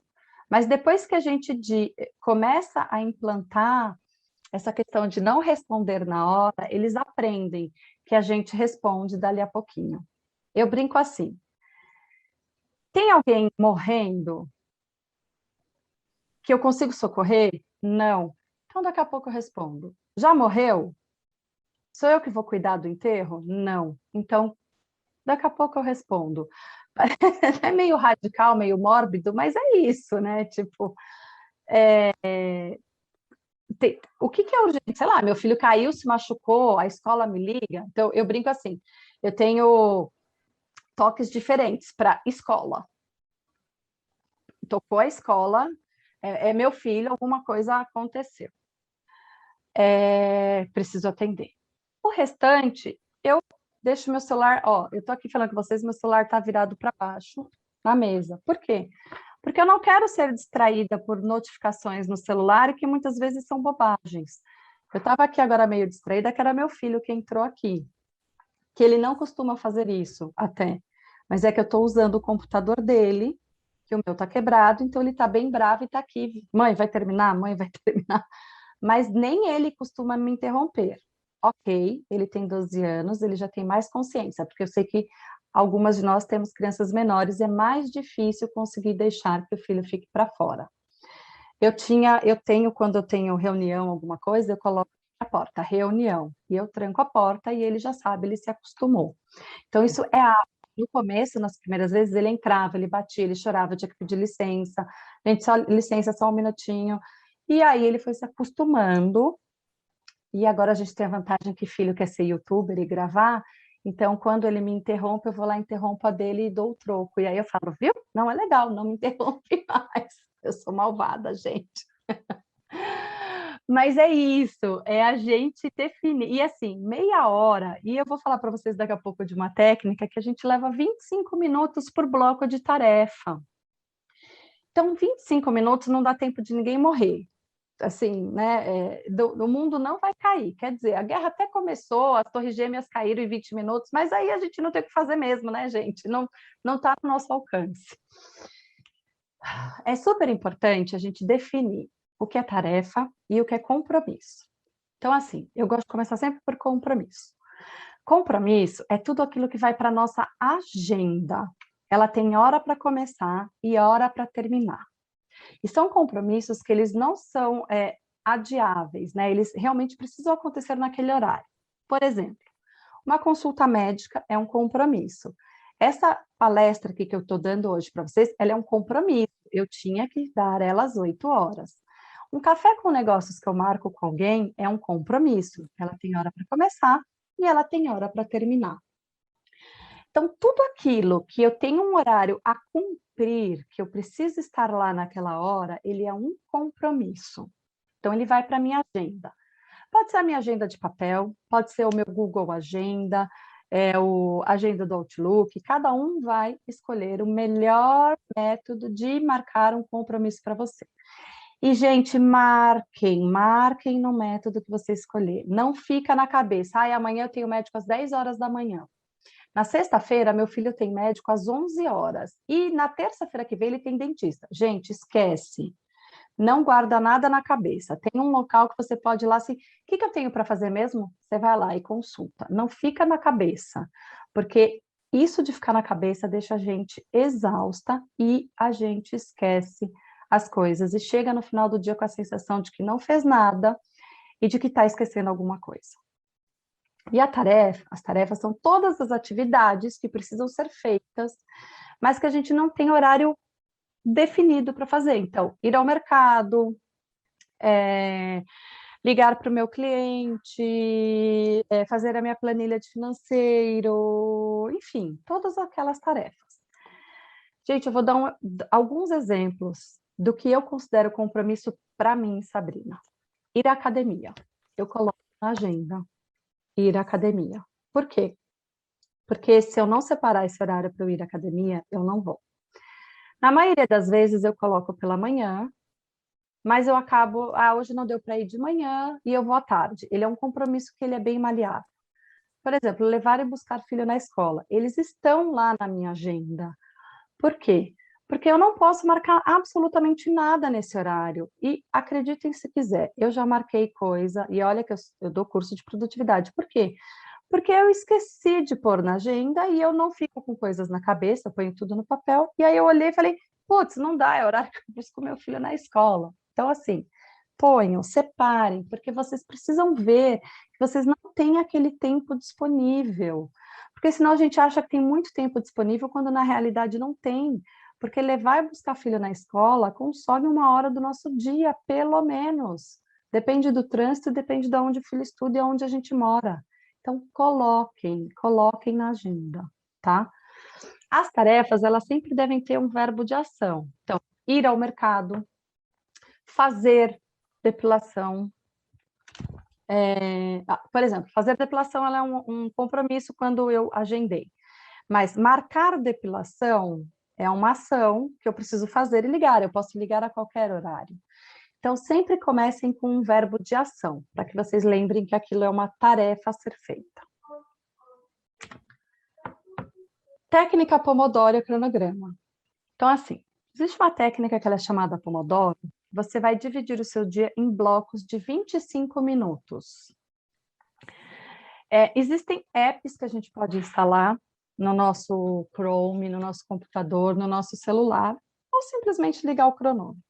Mas depois que a gente começa a implantar essa questão de não responder na hora, eles aprendem que a gente responde dali a pouquinho. Eu brinco assim, tem alguém morrendo que eu consigo socorrer? Não. Então, daqui a pouco eu respondo. Já morreu? Sou eu que vou cuidar do enterro? Não. Então, daqui a pouco eu respondo. É meio radical, meio mórbido, mas é isso, né? Tipo, o que é urgente? Sei lá, meu filho caiu, se machucou, a escola me liga. Então, eu brinco assim, eu tenho toques diferentes para escola. Tocou a escola, é meu filho, alguma coisa aconteceu. Preciso atender. O restante, eu deixo meu celular, eu estou aqui falando com vocês, meu celular está virado para baixo na mesa. Por quê? Porque eu não quero ser distraída por notificações no celular, que muitas vezes são bobagens. Eu estava aqui agora meio distraída, que era meu filho que entrou aqui, que ele não costuma fazer isso até, mas é que eu estou usando o computador dele, que o meu está quebrado, então ele está bem bravo e está aqui. Mãe, vai terminar? Mãe, vai terminar? Mas nem ele costuma me interromper. Ok, ele tem 12 anos, ele já tem mais consciência, porque eu sei que algumas de nós temos crianças menores, é mais difícil conseguir deixar que o filho fique para fora. Eu tenho, quando eu tenho reunião, alguma coisa, eu coloco a porta, reunião, e eu tranco a porta e ele já sabe, ele se acostumou. Então, isso é no começo, nas primeiras vezes, ele entrava, ele batia, ele chorava, eu tinha que pedir licença, gente, só licença, só um minutinho. E aí ele foi se acostumando, e agora a gente tem a vantagem que filho quer ser youtuber e gravar, então quando ele me interrompe, eu vou lá, interrompo a dele e dou o troco. E aí eu falo, viu? Não é legal, não me interrompe mais. Eu sou malvada, gente. Mas é isso, é a gente definir. E assim, meia hora, e eu vou falar para vocês daqui a pouco de uma técnica que a gente leva 25 minutos por bloco de tarefa. Então, 25 minutos não dá tempo de ninguém morrer. Assim, né? O mundo não vai cair. Quer dizer, a guerra até começou, as torres gêmeas caíram em 20 minutos, mas aí a gente não tem o que fazer mesmo, né, gente? Não está no nosso alcance. É super importante a gente definir o que é tarefa e o que é compromisso. Então, assim, eu gosto de começar sempre por compromisso. Compromisso é tudo aquilo que vai para a nossa agenda. Ela tem hora para começar e hora para terminar. E são compromissos que eles não são adiáveis, né? Eles realmente precisam acontecer naquele horário. Por exemplo, uma consulta médica é um compromisso. Essa palestra aqui que eu estou dando hoje para vocês, ela é um compromisso. Eu tinha que dar ela às 8 horas. Um café com negócios que eu marco com alguém é um compromisso. Ela tem hora para começar e ela tem hora para terminar. Então, tudo aquilo que eu tenho um horário a cumprir, que eu preciso estar lá naquela hora, ele é um compromisso. Então, ele vai para a minha agenda. Pode ser a minha agenda de papel, pode ser o meu Google Agenda, a agenda do Outlook, cada um vai escolher o melhor método de marcar um compromisso para você. E, gente, marquem no método que você escolher. Não fica na cabeça, amanhã eu tenho médico às 10 horas da manhã. Na sexta-feira, meu filho tem médico às 11 horas. E na terça-feira que vem, ele tem dentista. Gente, esquece. Não guarda nada na cabeça. Tem um local que você pode ir lá assim, o que eu tenho para fazer mesmo? Você vai lá e consulta. Não fica na cabeça, porque isso de ficar na cabeça deixa a gente exausta e a gente esquece as coisas e chega no final do dia com a sensação de que não fez nada e de que está esquecendo alguma coisa. E as tarefas são todas as atividades que precisam ser feitas, mas que a gente não tem horário definido para fazer. Então, ir ao mercado, ligar para o meu cliente, fazer a minha planilha de financeiro, enfim, todas aquelas tarefas. Gente, eu vou dar alguns exemplos do que eu considero compromisso para mim, Sabrina. Ir à academia. Eu coloco na agenda ir à academia. Por quê? Porque se eu não separar esse horário para eu ir à academia, eu não vou. Na maioria das vezes eu coloco pela manhã, mas eu acabo, hoje não deu para ir de manhã e eu vou à tarde. Ele é um compromisso que ele é bem maleável. Por exemplo, levar e buscar filho na escola. Eles estão lá na minha agenda. Por quê? Porque eu não posso marcar absolutamente nada nesse horário. E acreditem se quiser, eu já marquei coisa, e olha que eu dou curso de produtividade. Por quê? Porque eu esqueci de pôr na agenda e eu não fico com coisas na cabeça, ponho tudo no papel. E aí eu olhei e falei, putz, não dá, é horário que eu busco meu filho na escola. Então, assim, ponham, separem, porque vocês precisam ver que vocês não têm aquele tempo disponível. Porque senão a gente acha que tem muito tempo disponível, quando na realidade não tem. Porque levar e buscar filho na escola consome 1 hora do nosso dia, pelo menos. Depende do trânsito, depende de onde o filho estuda e onde a gente mora. Então, coloquem na agenda, tá? As tarefas, elas sempre devem ter um verbo de ação. Então, ir ao mercado, fazer depilação. Por exemplo, fazer depilação ela é um compromisso quando eu agendei. Mas marcar depilação é uma ação que eu preciso fazer e ligar. Eu posso ligar a qualquer horário. Então, sempre comecem com um verbo de ação, para que vocês lembrem que aquilo é uma tarefa a ser feita. Técnica Pomodoro e cronograma. Então, assim, existe uma técnica que ela é chamada Pomodoro. Você vai dividir o seu dia em blocos de 25 minutos. Existem apps que a gente pode instalar no nosso Chrome, no nosso computador, no nosso celular, ou simplesmente ligar o cronômetro.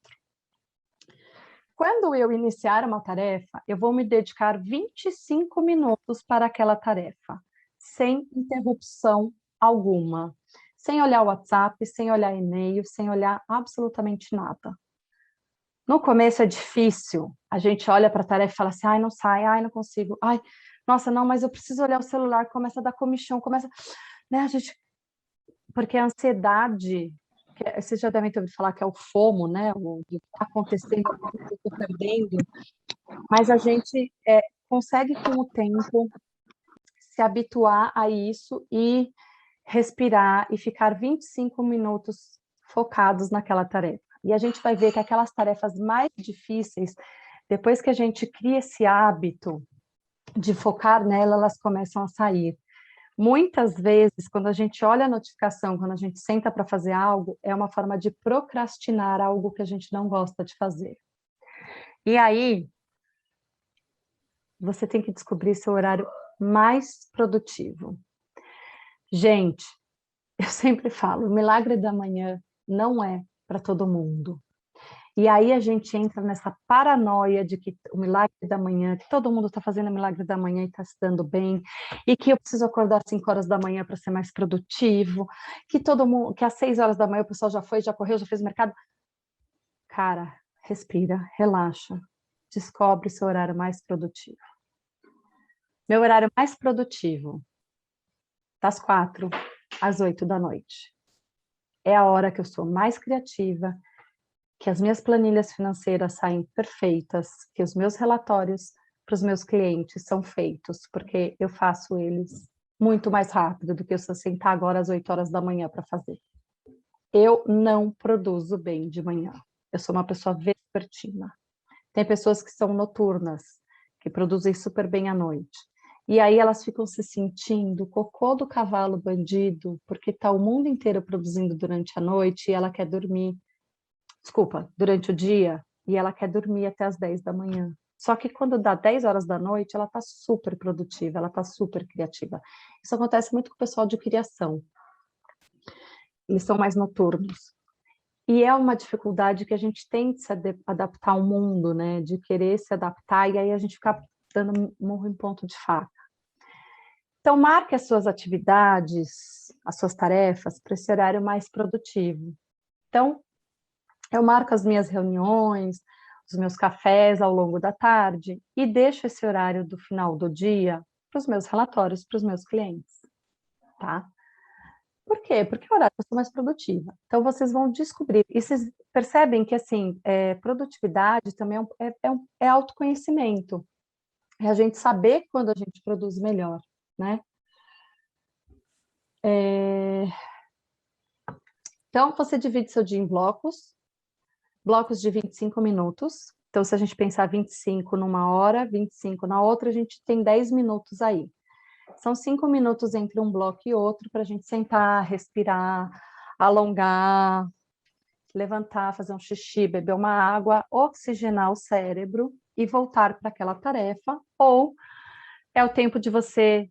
Quando eu iniciar uma tarefa, eu vou me dedicar 25 minutos para aquela tarefa, sem interrupção alguma, sem olhar o WhatsApp, sem olhar e-mail, sem olhar absolutamente nada. No começo é difícil, a gente olha para a tarefa e fala assim, ai, não sai, ai, não consigo, ai, nossa, não, mas eu preciso olhar o celular, começa a dar comichão, começa, né, a gente, porque a ansiedade, vocês já devem ter ouvido falar que é o FOMO, né, o que está acontecendo, o que eu estou perdendo, mas a gente consegue, com o tempo, se habituar a isso e respirar e ficar 25 minutos focados naquela tarefa. E a gente vai ver que aquelas tarefas mais difíceis, depois que a gente cria esse hábito de focar nela, elas começam a sair. Muitas vezes, quando a gente olha a notificação, quando a gente senta para fazer algo, é uma forma de procrastinar algo que a gente não gosta de fazer. E aí, você tem que descobrir seu horário mais produtivo. Gente, eu sempre falo, o milagre da manhã não é para todo mundo. E aí a gente entra nessa paranoia de que o milagre da manhã, que todo mundo está fazendo o milagre da manhã e está se dando bem, e que eu preciso acordar às 5 horas da manhã para ser mais produtivo, que todo mundo, que às 6 horas da manhã o pessoal já foi, já correu, já fez mercado. Cara, respira, relaxa, descobre seu horário mais produtivo. Meu horário mais produtivo, das 4 às 8 da noite. É a hora que eu sou mais criativa, que as minhas planilhas financeiras saem perfeitas, que os meus relatórios para os meus clientes são feitos, porque eu faço eles muito mais rápido do que eu sentar agora às 8 horas da manhã para fazer. Eu não produzo bem de manhã. Eu sou uma pessoa vespertina. Tem pessoas que são noturnas, que produzem super bem à noite. E aí elas ficam se sentindo cocô do cavalo bandido, porque está o mundo inteiro produzindo durante a noite e ela quer dormir, durante o dia, e ela quer dormir até as 10 da manhã. Só que quando dá 10 horas da noite, ela está super produtiva, ela está super criativa. Isso acontece muito com o pessoal de criação. Eles são mais noturnos. E é uma dificuldade que a gente tem de se adaptar ao mundo, né? De querer se adaptar e aí a gente fica dando murro em ponto de faca. Então, marque as suas atividades, as suas tarefas para esse horário mais produtivo. Então, eu marco as minhas reuniões, os meus cafés ao longo da tarde e deixo esse horário do final do dia para os meus relatórios, para os meus clientes, tá? Por quê? Porque é o horário que eu sou mais produtiva. Então, vocês vão descobrir. E vocês percebem que, assim, produtividade também é autoconhecimento. É a gente saber quando a gente produz melhor, né? Então, você divide seu dia em blocos de 25 minutos. Então, se a gente pensar 25 numa hora, 25 na outra, a gente tem 10 minutos aí. São 5 minutos entre um bloco e outro para a gente sentar, respirar, alongar, levantar, fazer um xixi, beber uma água, oxigenar o cérebro e voltar para aquela tarefa. Ou é o tempo de você,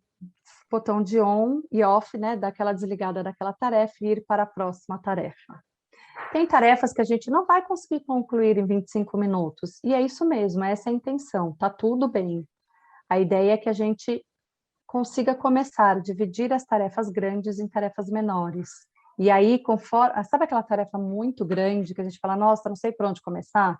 botão de on e off, né, daquela desligada daquela tarefa e ir para a próxima tarefa. Tem tarefas que a gente não vai conseguir concluir em 25 minutos, e é isso mesmo, essa é a intenção, tá tudo bem. A ideia é que a gente consiga começar, dividir as tarefas grandes em tarefas menores. E aí, conforme, sabe aquela tarefa muito grande que a gente fala, nossa, não sei por onde começar?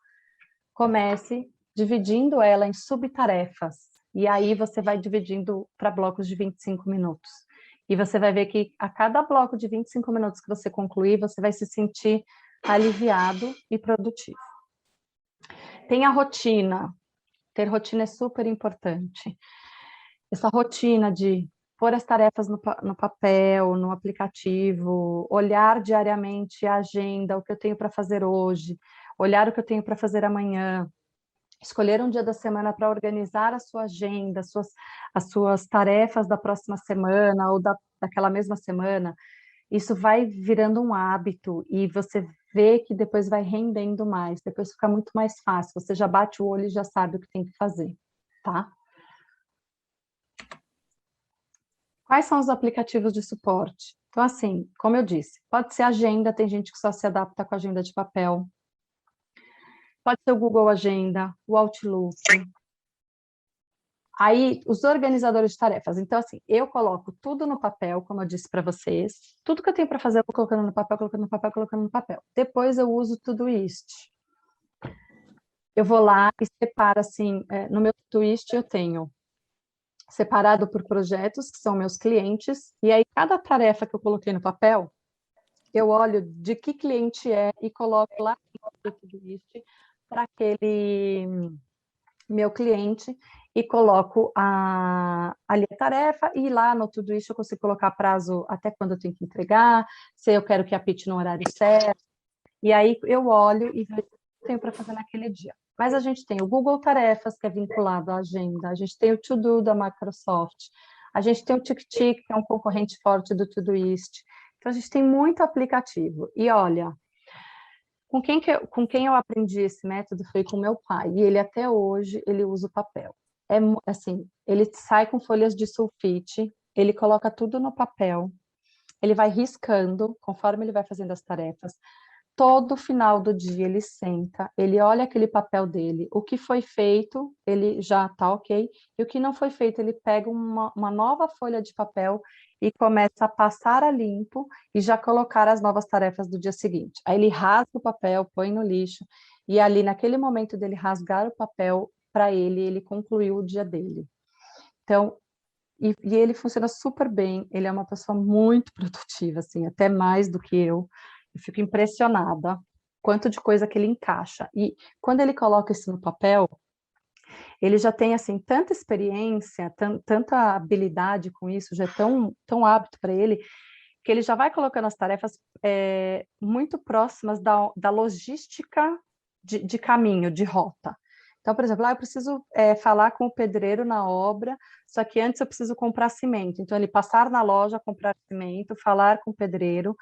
Comece dividindo ela em subtarefas. E aí você vai dividindo para blocos de 25 minutos. E você vai ver que a cada bloco de 25 minutos que você concluir, você vai se sentir aliviado e produtivo. Tem a rotina. Ter rotina é super importante. Essa rotina de pôr as tarefas no papel, no aplicativo, olhar diariamente a agenda, o que eu tenho para fazer hoje, olhar o que eu tenho para fazer amanhã, escolher um dia da semana para organizar a sua agenda, as suas tarefas da próxima semana ou daquela mesma semana, isso vai virando um hábito e você vê que depois vai rendendo mais, depois fica muito mais fácil, você já bate o olho e já sabe o que tem que fazer, tá? Quais são os aplicativos de suporte? Então, assim, como eu disse, pode ser agenda, tem gente que só se adapta com agenda de papel. Pode ser o Google Agenda, o Outlook. Aí, os organizadores de tarefas. Então, assim, eu coloco tudo no papel, como eu disse para vocês. Tudo que eu tenho para fazer, eu vou colocando no papel, colocando no papel, colocando no papel. Depois eu uso Todoist. Eu vou lá e separo, assim, no meu Todoist eu tenho separado por projetos, que são meus clientes, e aí cada tarefa que eu coloquei no papel, eu olho de que cliente é e coloco lá no Todoist para aquele meu cliente e coloco ali a tarefa e lá no Todoist eu consigo colocar prazo até quando eu tenho que entregar, se eu quero que apite no horário certo, e aí eu olho e vejo o que eu tenho para fazer naquele dia. Mas a gente tem o Google Tarefas, que é vinculado à agenda, a gente tem o To-Do da Microsoft, a gente tem o TickTick, que é um concorrente forte do Todoist. Então, a gente tem muito aplicativo. E olha, com quem eu aprendi esse método foi com meu pai, e ele até hoje, ele usa o papel. Assim, ele sai com folhas de sulfite, ele coloca tudo no papel, ele vai riscando, conforme ele vai fazendo as tarefas, todo final do dia ele senta, ele olha aquele papel dele, o que foi feito, ele já está ok, e o que não foi feito, ele pega uma nova folha de papel e começa a passar a limpo e já colocar as novas tarefas do dia seguinte. Aí ele rasga o papel, põe no lixo, e ali naquele momento dele rasgar o papel, para ele concluiu o dia dele. Então, e ele funciona super bem, ele é uma pessoa muito produtiva, assim, até mais do que eu. Eu fico impressionada quanto de coisa que ele encaixa. E quando ele coloca isso no papel, ele já tem, assim, tanta experiência, tanta habilidade com isso, já é tão hábito para ele, que ele já vai colocando as tarefas muito próximas da logística de caminho, de rota. Então, por exemplo, eu preciso falar com o pedreiro na obra, só que antes eu preciso comprar cimento. Então, ele passar na loja, comprar cimento, falar com o pedreiro,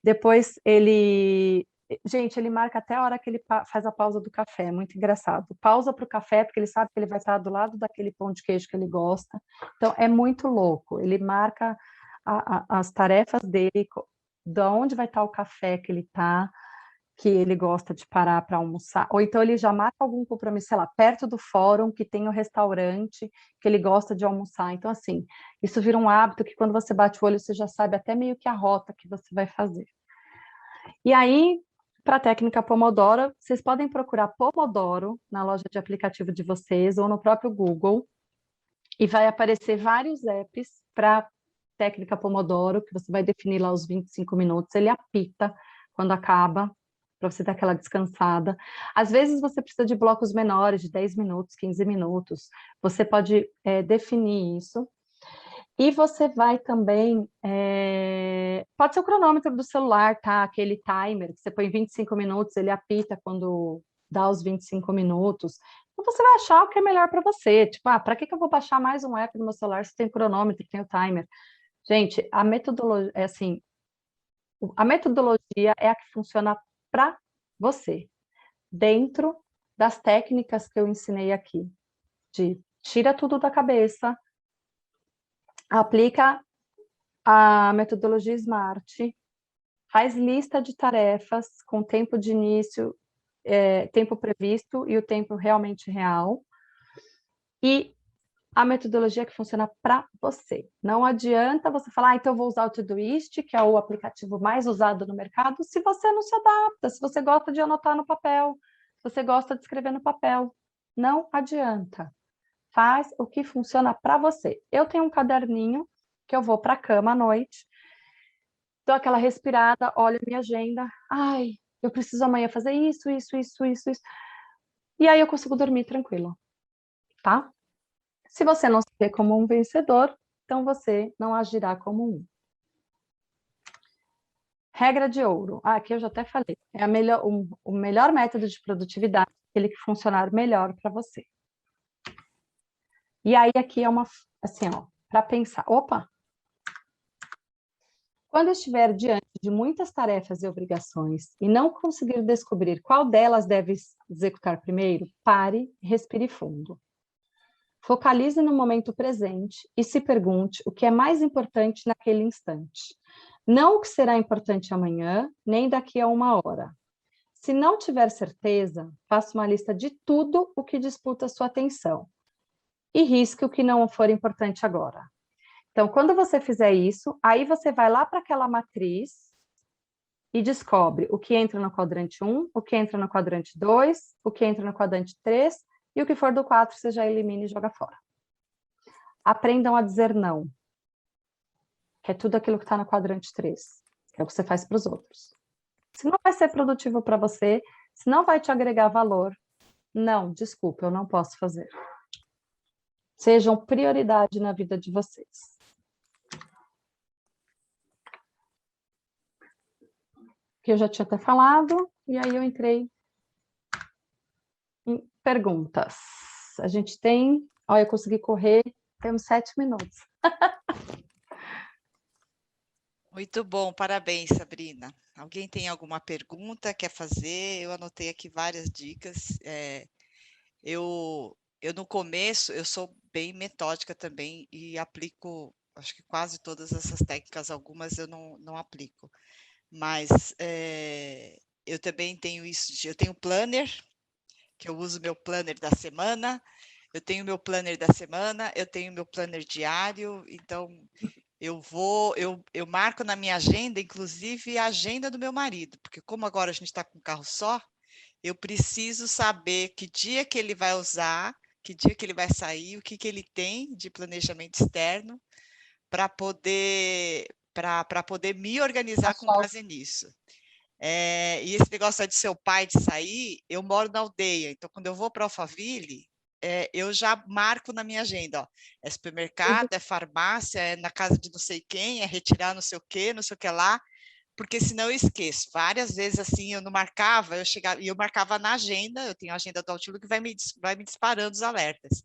depois ele... Gente, ele marca até a hora que ele faz a pausa do café, é muito engraçado. Pausa para o café, porque ele sabe que ele vai estar do lado daquele pão de queijo que ele gosta. Então, é muito louco. Ele marca as tarefas dele, de onde vai estar o café que ele está, que ele gosta de parar para almoçar, ou então ele já marca algum compromisso, sei lá, perto do fórum, que tem o restaurante, que ele gosta de almoçar. Então, assim, isso vira um hábito que quando você bate o olho, você já sabe até meio que a rota que você vai fazer. E aí, para a técnica Pomodoro, vocês podem procurar Pomodoro na loja de aplicativo de vocês ou no próprio Google, e vai aparecer vários apps para técnica Pomodoro, que você vai definir lá os 25 minutos, ele apita quando acaba, para você dar aquela descansada. Às vezes você precisa de blocos menores, de 10 minutos, 15 minutos, você pode definir isso. E você vai também, pode ser o cronômetro do celular, tá? Aquele timer, que você põe 25 minutos, ele apita quando dá os 25 minutos. Então você vai achar o que é melhor para você. Tipo, para que eu vou baixar mais um app no meu celular se tem cronômetro, tem o timer? Gente, a metodologia é assim, a metodologia é a que funciona para você, dentro das técnicas que eu ensinei aqui, de tira tudo da cabeça, aplica a metodologia SMART, faz lista de tarefas com tempo de início, tempo previsto e o tempo realmente real, e a metodologia que funciona para você. Não adianta você falar, então eu vou usar o Todoist, que é o aplicativo mais usado no mercado, se você não se adapta, se você gosta de anotar no papel, se você gosta de escrever no papel. Não adianta. Faz o que funciona para você. Eu tenho um caderninho que eu vou para a cama à noite, dou aquela respirada, olho minha agenda, ai, eu preciso amanhã fazer isso, isso, isso, isso, isso. E aí eu consigo dormir tranquila, tá? Se você não se vê como um vencedor, então você não agirá como um. Regra de ouro. Aqui eu já até falei. É o melhor método de produtividade, aquele que funcionar melhor para você. E aí aqui é uma, assim, ó, para pensar. Opa! Quando estiver diante de muitas tarefas e obrigações e não conseguir descobrir qual delas deve executar primeiro, pare, respire fundo. Focalize no momento presente e se pergunte o que é mais importante naquele instante. Não o que será importante amanhã, nem daqui a uma hora. Se não tiver certeza, faça uma lista de tudo o que disputa sua atenção e risque o que não for importante agora. Então, quando você fizer isso, aí você vai lá para aquela matriz e descobre o que entra no quadrante 1, o que entra no quadrante 2, o que entra no quadrante 3, e o que for do 4 você já elimina e joga fora. Aprendam a dizer não, que é tudo aquilo que está no quadrante 3, que é o que você faz para os outros. Se não vai ser produtivo para você, se não vai te agregar valor, não, desculpa, eu não posso fazer. Sejam prioridade na vida de vocês. Que eu já tinha até falado, e aí eu entrei em perguntas. A gente tem... Olha, eu consegui correr, temos 7 minutos. Muito bom, parabéns, Sabrina. Alguém tem alguma pergunta, quer fazer? Eu anotei aqui várias dicas. Eu no começo, eu sou bem metódica também e aplico, acho que quase todas essas técnicas, algumas eu não aplico. Mas eu também tenho isso, eu tenho planner, que eu uso meu planner da semana, eu tenho meu planner da semana, eu tenho meu planner diário, então eu marco na minha agenda, inclusive a agenda do meu marido, porque como agora a gente está com um carro só, eu preciso saber que dia que ele vai usar, que dia que ele vai sair, o que ele tem de planejamento externo, para poder me organizar com base nisso. E esse negócio de seu pai de sair, eu moro na aldeia, então quando eu vou para Alphaville, eu já marco na minha agenda, ó, é supermercado, é farmácia, é na casa de não sei quem, é retirar não sei o que lá, porque senão eu esqueço. Várias vezes assim eu não marcava, eu chegava e eu marcava na agenda, eu tenho a agenda do Outlook que vai me disparando os alertas.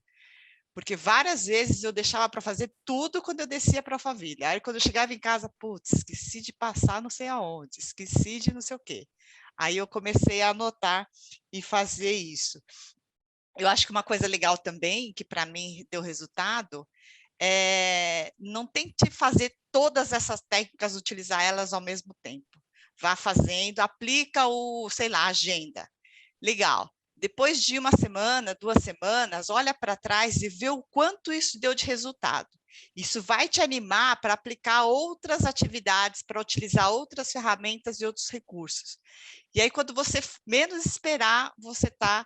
Porque várias vezes eu deixava para fazer tudo quando eu descia para Alphaville. Aí quando eu chegava em casa, putz, esqueci de passar não sei aonde, esqueci de não sei o quê. Aí eu comecei a anotar e fazer isso. Eu acho que uma coisa legal também, que para mim deu resultado, não tente fazer todas essas técnicas, utilizar elas ao mesmo tempo. Vá fazendo, aplica sei lá, agenda. Legal. Depois de uma semana, 2 semanas, olha para trás e vê o quanto isso deu de resultado. Isso vai te animar para aplicar outras atividades, para utilizar outras ferramentas e outros recursos. E aí, quando você menos esperar, você está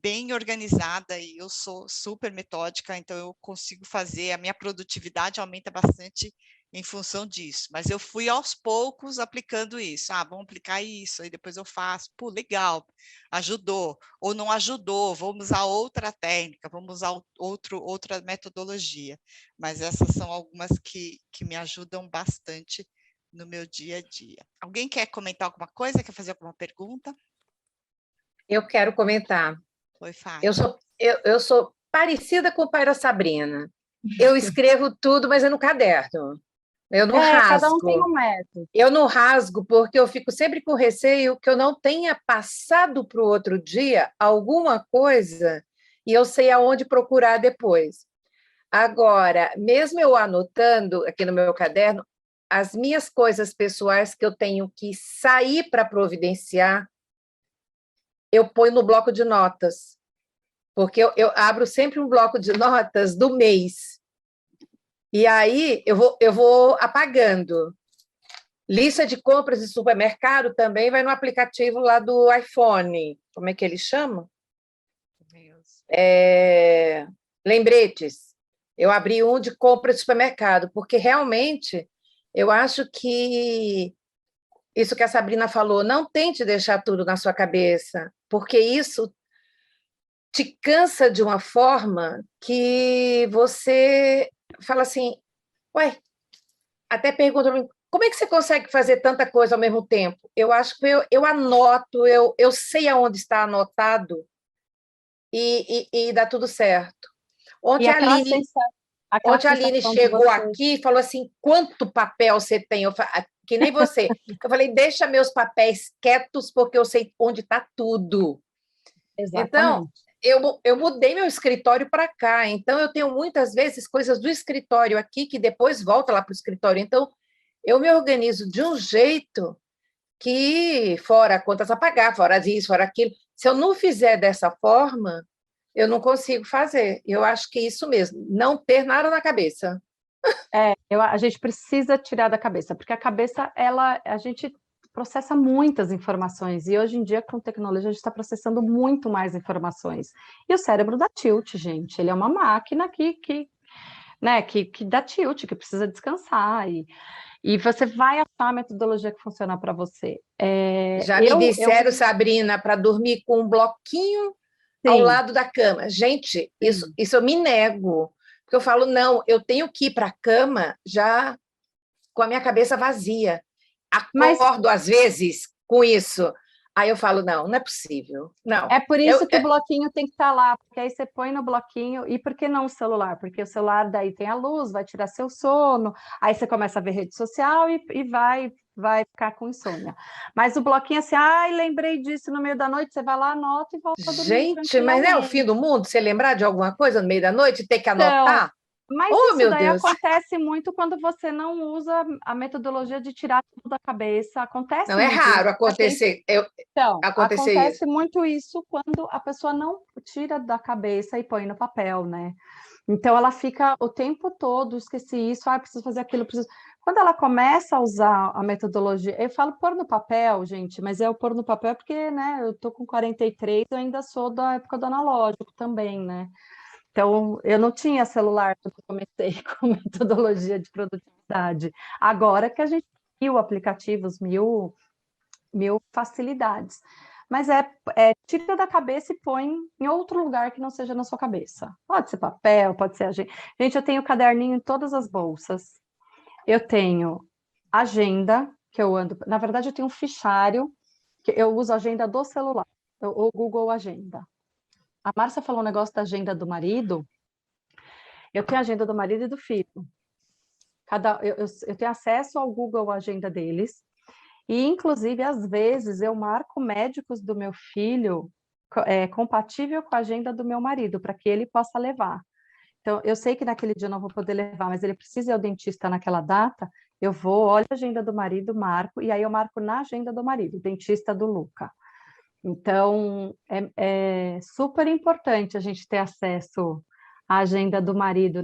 bem organizada, e eu sou super metódica, então eu consigo fazer, a minha produtividade aumenta bastante em função disso, mas eu fui aos poucos aplicando isso. Vamos aplicar isso, aí depois eu faço, pô, legal, ajudou, ou não ajudou, vamos usar outra técnica, vamos usar outra metodologia, mas essas são algumas que me ajudam bastante no meu dia a dia. Alguém quer comentar alguma coisa, quer fazer alguma pergunta? Eu quero comentar. Oi, Fábio. Eu sou parecida com o pai da Sabrina. Eu escrevo tudo, mas é no caderno. Eu não rasgo. Cada um tem um método. Eu não rasgo porque eu fico sempre com receio que eu não tenha passado para o outro dia alguma coisa e eu sei aonde procurar depois. Agora, mesmo eu anotando aqui no meu caderno, as minhas coisas pessoais que eu tenho que sair para providenciar, eu ponho no bloco de notas, porque eu abro sempre um bloco de notas do mês. E aí eu vou apagando. Lista de compras de supermercado também vai no aplicativo lá do iPhone. Como é que ele chama? Lembretes. Eu abri um de compra de supermercado, porque realmente eu acho que isso que a Sabrina falou, não tente deixar tudo na sua cabeça, porque isso te cansa de uma forma que você fala assim, ué, até pergunta para mim, como é que você consegue fazer tanta coisa ao mesmo tempo? Eu acho que eu anoto, eu sei aonde está anotado e dá tudo certo. Ontem a Aline chegou aqui e falou assim, quanto papel você tem? Que nem você. Eu falei, deixa meus papéis quietos, porque eu sei onde está tudo. Exatamente. Então, eu mudei meu escritório para cá, então eu tenho muitas vezes coisas do escritório aqui que depois volta lá para o escritório. Então, eu me organizo de um jeito que fora contas a pagar, fora isso, fora aquilo. Se eu não fizer dessa forma, eu não consigo fazer. Eu acho que é isso mesmo, não ter nada na cabeça. A gente precisa tirar da cabeça, porque a cabeça, a gente processa muitas informações, e hoje em dia, com tecnologia, a gente está processando muito mais informações. E o cérebro dá tilt, gente. Ele é uma máquina né, que dá tilt, que precisa descansar, e você vai achar a metodologia que funciona para você. Já me disseram, Sabrina, para dormir com um bloquinho ao Sim, lado da cama. Gente, sim. isso eu me nego. Porque eu falo, não, eu tenho que ir para a cama já com a minha cabeça vazia. Mas Acordo, às vezes, com isso. Aí eu falo, não, não é possível. Não. é por isso que o bloquinho tem que estar lá, porque aí você põe no bloquinho, e por que não o celular? Porque o celular daí tem a luz, vai tirar seu sono, aí você começa a ver rede social e vai ficar com insônia. Mas o bloquinho assim, ai, lembrei disso no meio da noite, você vai lá, anota e volta a dormir Gente, mas não é o fim tranquilamente. do mundo você lembrar de alguma coisa no meio da noite e ter que Então, anotar? mas Oh, isso meu daí Deus! acontece muito quando você não usa a metodologia de tirar tudo da cabeça. Não Acontece é muito isso. raro A gente Então, acontecer isso. acontece muito isso quando a pessoa não tira da cabeça e põe no papel, né? Então, ela fica o tempo todo, esqueci isso, preciso fazer aquilo, preciso... Quando ela começa a usar a metodologia, eu falo pôr no papel, gente, mas é o pôr no papel porque, né, eu tô com 43, eu ainda sou da época do analógico também, né? Então, eu não tinha celular quando eu comecei com metodologia de produtividade. Agora que a gente viu aplicativos, mil facilidades. Mas tira da cabeça e põe em outro lugar que não seja na sua cabeça. Pode ser papel, pode ser agenda. Gente, eu tenho caderninho em todas as bolsas. Eu tenho agenda, que eu ando. Na verdade, eu tenho um fichário, que eu uso a agenda do celular, o Google Agenda. A Márcia falou um negócio da agenda do marido. Eu tenho a agenda do marido e do filho. Eu tenho acesso ao Google Agenda deles. E, inclusive, às vezes, eu marco médicos do meu filho compatível com a agenda do meu marido, para que ele possa levar. Então, eu sei que naquele dia eu não vou poder levar, mas ele precisa ir ao dentista naquela data, eu vou, olho a agenda do marido, marco, e aí eu marco na agenda do marido, dentista do Luca. Então, é super importante a gente ter acesso à agenda do marido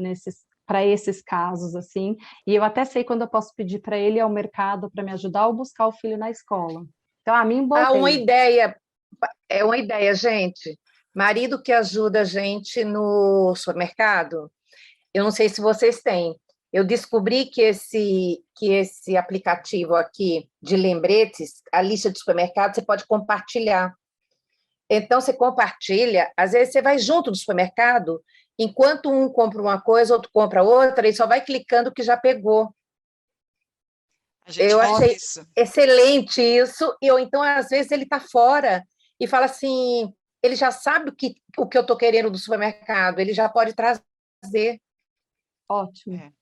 para esses casos, assim. E eu até sei quando eu posso pedir para ele ir ao mercado para me ajudar ou buscar o filho na escola. Então, me Uma embolei. ideia, é uma ideia, gente. Marido que ajuda a gente no supermercado, eu não sei se vocês têm. Eu descobri que esse aplicativo aqui de lembretes, a lista de supermercado, você pode compartilhar. Então, você compartilha, às vezes você vai junto no supermercado, enquanto um compra uma coisa, outro compra outra, e só vai clicando que já pegou. A gente Eu faz achei isso. excelente isso, ou então, às vezes, ele está fora e fala assim, ele já sabe o que eu estou querendo do supermercado, ele já pode trazer. Ótimo.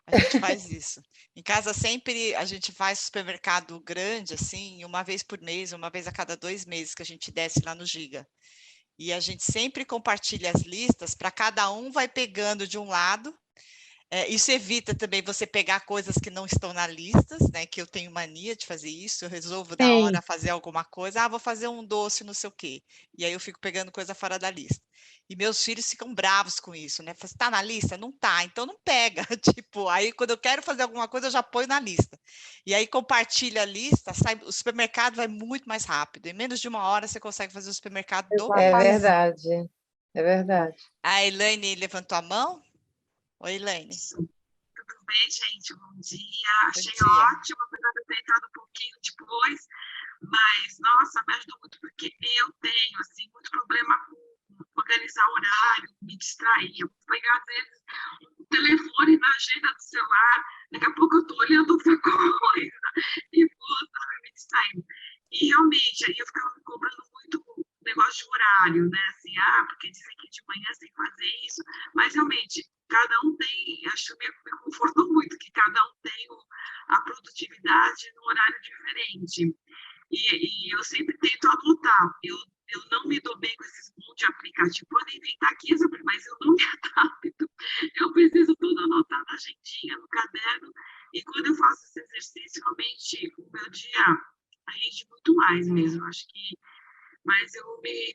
A gente faz isso. Em casa sempre a gente faz supermercado grande, assim, uma vez por mês, uma vez a cada 2 meses que a gente desce lá no Giga. E a gente sempre compartilha as listas para cada um vai pegando de um lado. Isso evita também você pegar coisas que não estão na lista, né? Que eu tenho mania de fazer isso. Eu resolvo na Sim. hora fazer alguma coisa. Vou fazer um doce, não sei o quê. E aí eu fico pegando coisa fora da lista. E meus filhos ficam bravos com isso, né? Fala, tá na lista? Não tá, então não pega. Tipo, aí quando eu quero fazer alguma coisa, eu já ponho na lista. E aí compartilha a lista, o supermercado vai muito mais rápido. Em menos de 1 hora você consegue fazer o supermercado do É mês. verdade, é verdade. A Elaine levantou a mão? Oi, Elaine. Tudo bem, gente? Bom dia. Bom Achei dia. ótimo, apesar de eu ter entrado um pouquinho depois, mas, nossa, me ajudou muito, porque eu tenho, assim, muito problema com organizar horário, me distrair. Eu vou pegar, às vezes, o telefone na agenda do celular, daqui a pouco eu estou olhando outra coisa e vou, sabe, me distraindo. E, realmente, aí eu ficava me cobrando muito negócio de horário, né? Assim, porque dizem que de manhã você tem que fazer isso, mas, realmente, cada um tem, acho que me confortou muito que cada um tem a produtividade num horário diferente. E eu sempre tento anotar. Eu não me dou bem com esses monte de aplicativo. Podem inventar 15, mas eu não me adapto. Eu preciso tudo anotar na agendinha, no caderno. E quando eu faço esse exercício, realmente o meu dia rende muito mais mesmo, acho que, mas eu me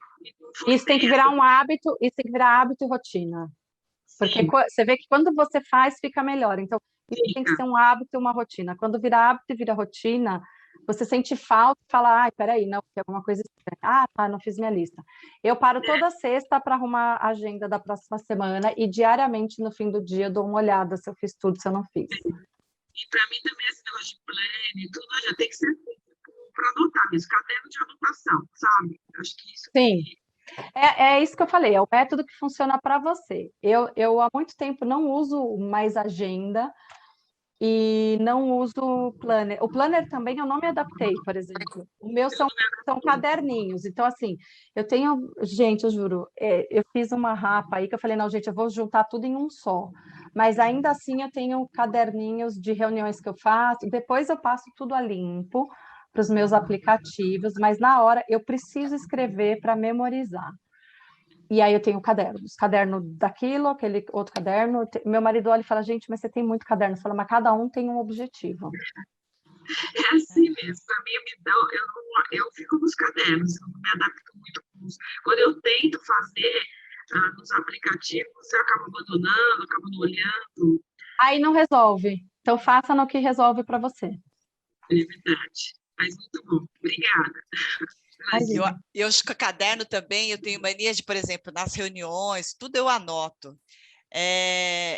Isso tem que conformei, virar assim, um hábito, isso tem que virar hábito e rotina. Porque sim, você vê que quando você faz, fica melhor. Então, isso tem que fica, ser um hábito e uma rotina. Quando vira hábito e vira rotina, você sente falta e fala, ai, peraí, não, tem alguma coisa estranha. Ah, tá, não fiz minha lista. Eu paro né? toda sexta para arrumar a agenda da próxima semana e diariamente, no fim do dia, eu dou uma olhada se eu fiz tudo, se eu não fiz. E para mim também esse negócio de planner e tudo já tem que ser para anotar mesmo, caderno de anotação, sabe? Eu acho que isso Sim. que É isso que eu falei, é o método que funciona para você. Eu há muito tempo não uso mais agenda e não uso o planner. O planner também eu não me adaptei, por exemplo. O meu eu não me são adapto. caderninhos. Então, assim, eu tenho. Gente, eu juro, eu fiz uma rapa aí que eu falei, não, gente, eu vou juntar tudo em um só. Mas ainda assim eu tenho caderninhos de reuniões que eu faço, depois eu passo tudo a limpo para os meus aplicativos, mas na hora eu preciso escrever para memorizar. E aí eu tenho cadernos, caderno daquilo, aquele outro caderno. Meu marido olha e fala, gente, mas você tem muito caderno. Eu falo, mas cada um tem um objetivo. É assim mesmo, para mim eu me dou, eu fico nos cadernos, eu não me adapto muito com os, quando eu tento fazer nos aplicativos, eu acabo abandonando, acabo não olhando, Aí não resolve. Então faça no que resolve para você. é verdade. Mas muito bom, obrigada pelas Eu, Imagina. dicas. eu acho que o caderno também, eu tenho mania de, por exemplo, nas reuniões, tudo eu anoto.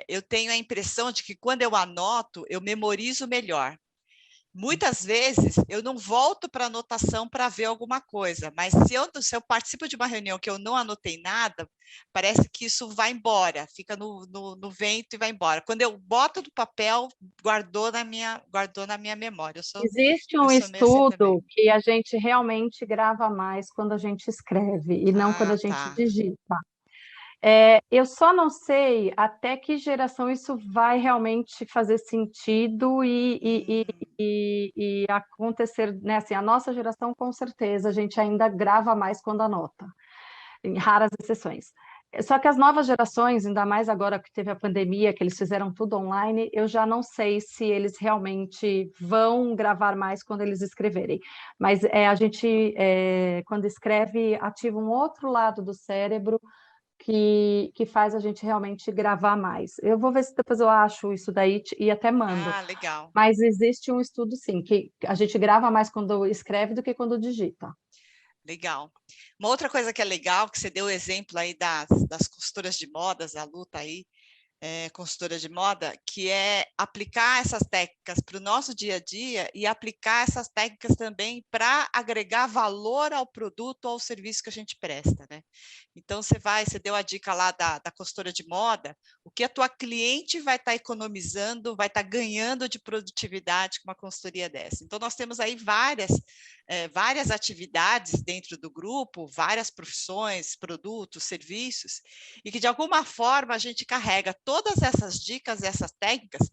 Eu tenho a impressão de que quando eu anoto, eu memorizo melhor. Muitas vezes eu não volto para a anotação para ver alguma coisa, mas se eu participo de uma reunião que eu não anotei nada, parece que isso vai embora, fica no vento e vai embora. Quando eu boto no papel, guardou na minha memória. Existe Eu um sou meio assim também. estudo que a gente realmente grava mais quando a gente escreve e não quando a Ah, gente tá. digita. Eu só não sei até que geração isso vai realmente fazer sentido e acontecer, né? Assim, a nossa geração, com certeza, a gente ainda grava mais quando anota, em raras exceções. Só que as novas gerações, ainda mais agora que teve a pandemia, que eles fizeram tudo online, eu já não sei se eles realmente vão gravar mais quando eles escreverem. Mas a gente, quando escreve, ativa um outro lado do cérebro que faz a gente realmente gravar mais. Eu vou ver se depois eu acho isso daí e até mando. Ah, legal. Mas existe um estudo, sim, que a gente grava mais quando escreve do que quando digita. Legal. Uma outra coisa que é legal, que você deu o exemplo aí das costuras de modas, a luta aí, consultora de moda, que é aplicar essas técnicas para o nosso dia a dia e aplicar essas técnicas também para agregar valor ao produto ou ao serviço que a gente presta, né? Então, você deu a dica lá da consultora de moda, o que a tua cliente vai estar economizando, vai estar ganhando de produtividade com uma consultoria dessa. Então, nós temos aí várias atividades dentro do grupo, várias profissões, produtos, serviços, e que de alguma forma a gente carrega todas essas dicas, essas técnicas,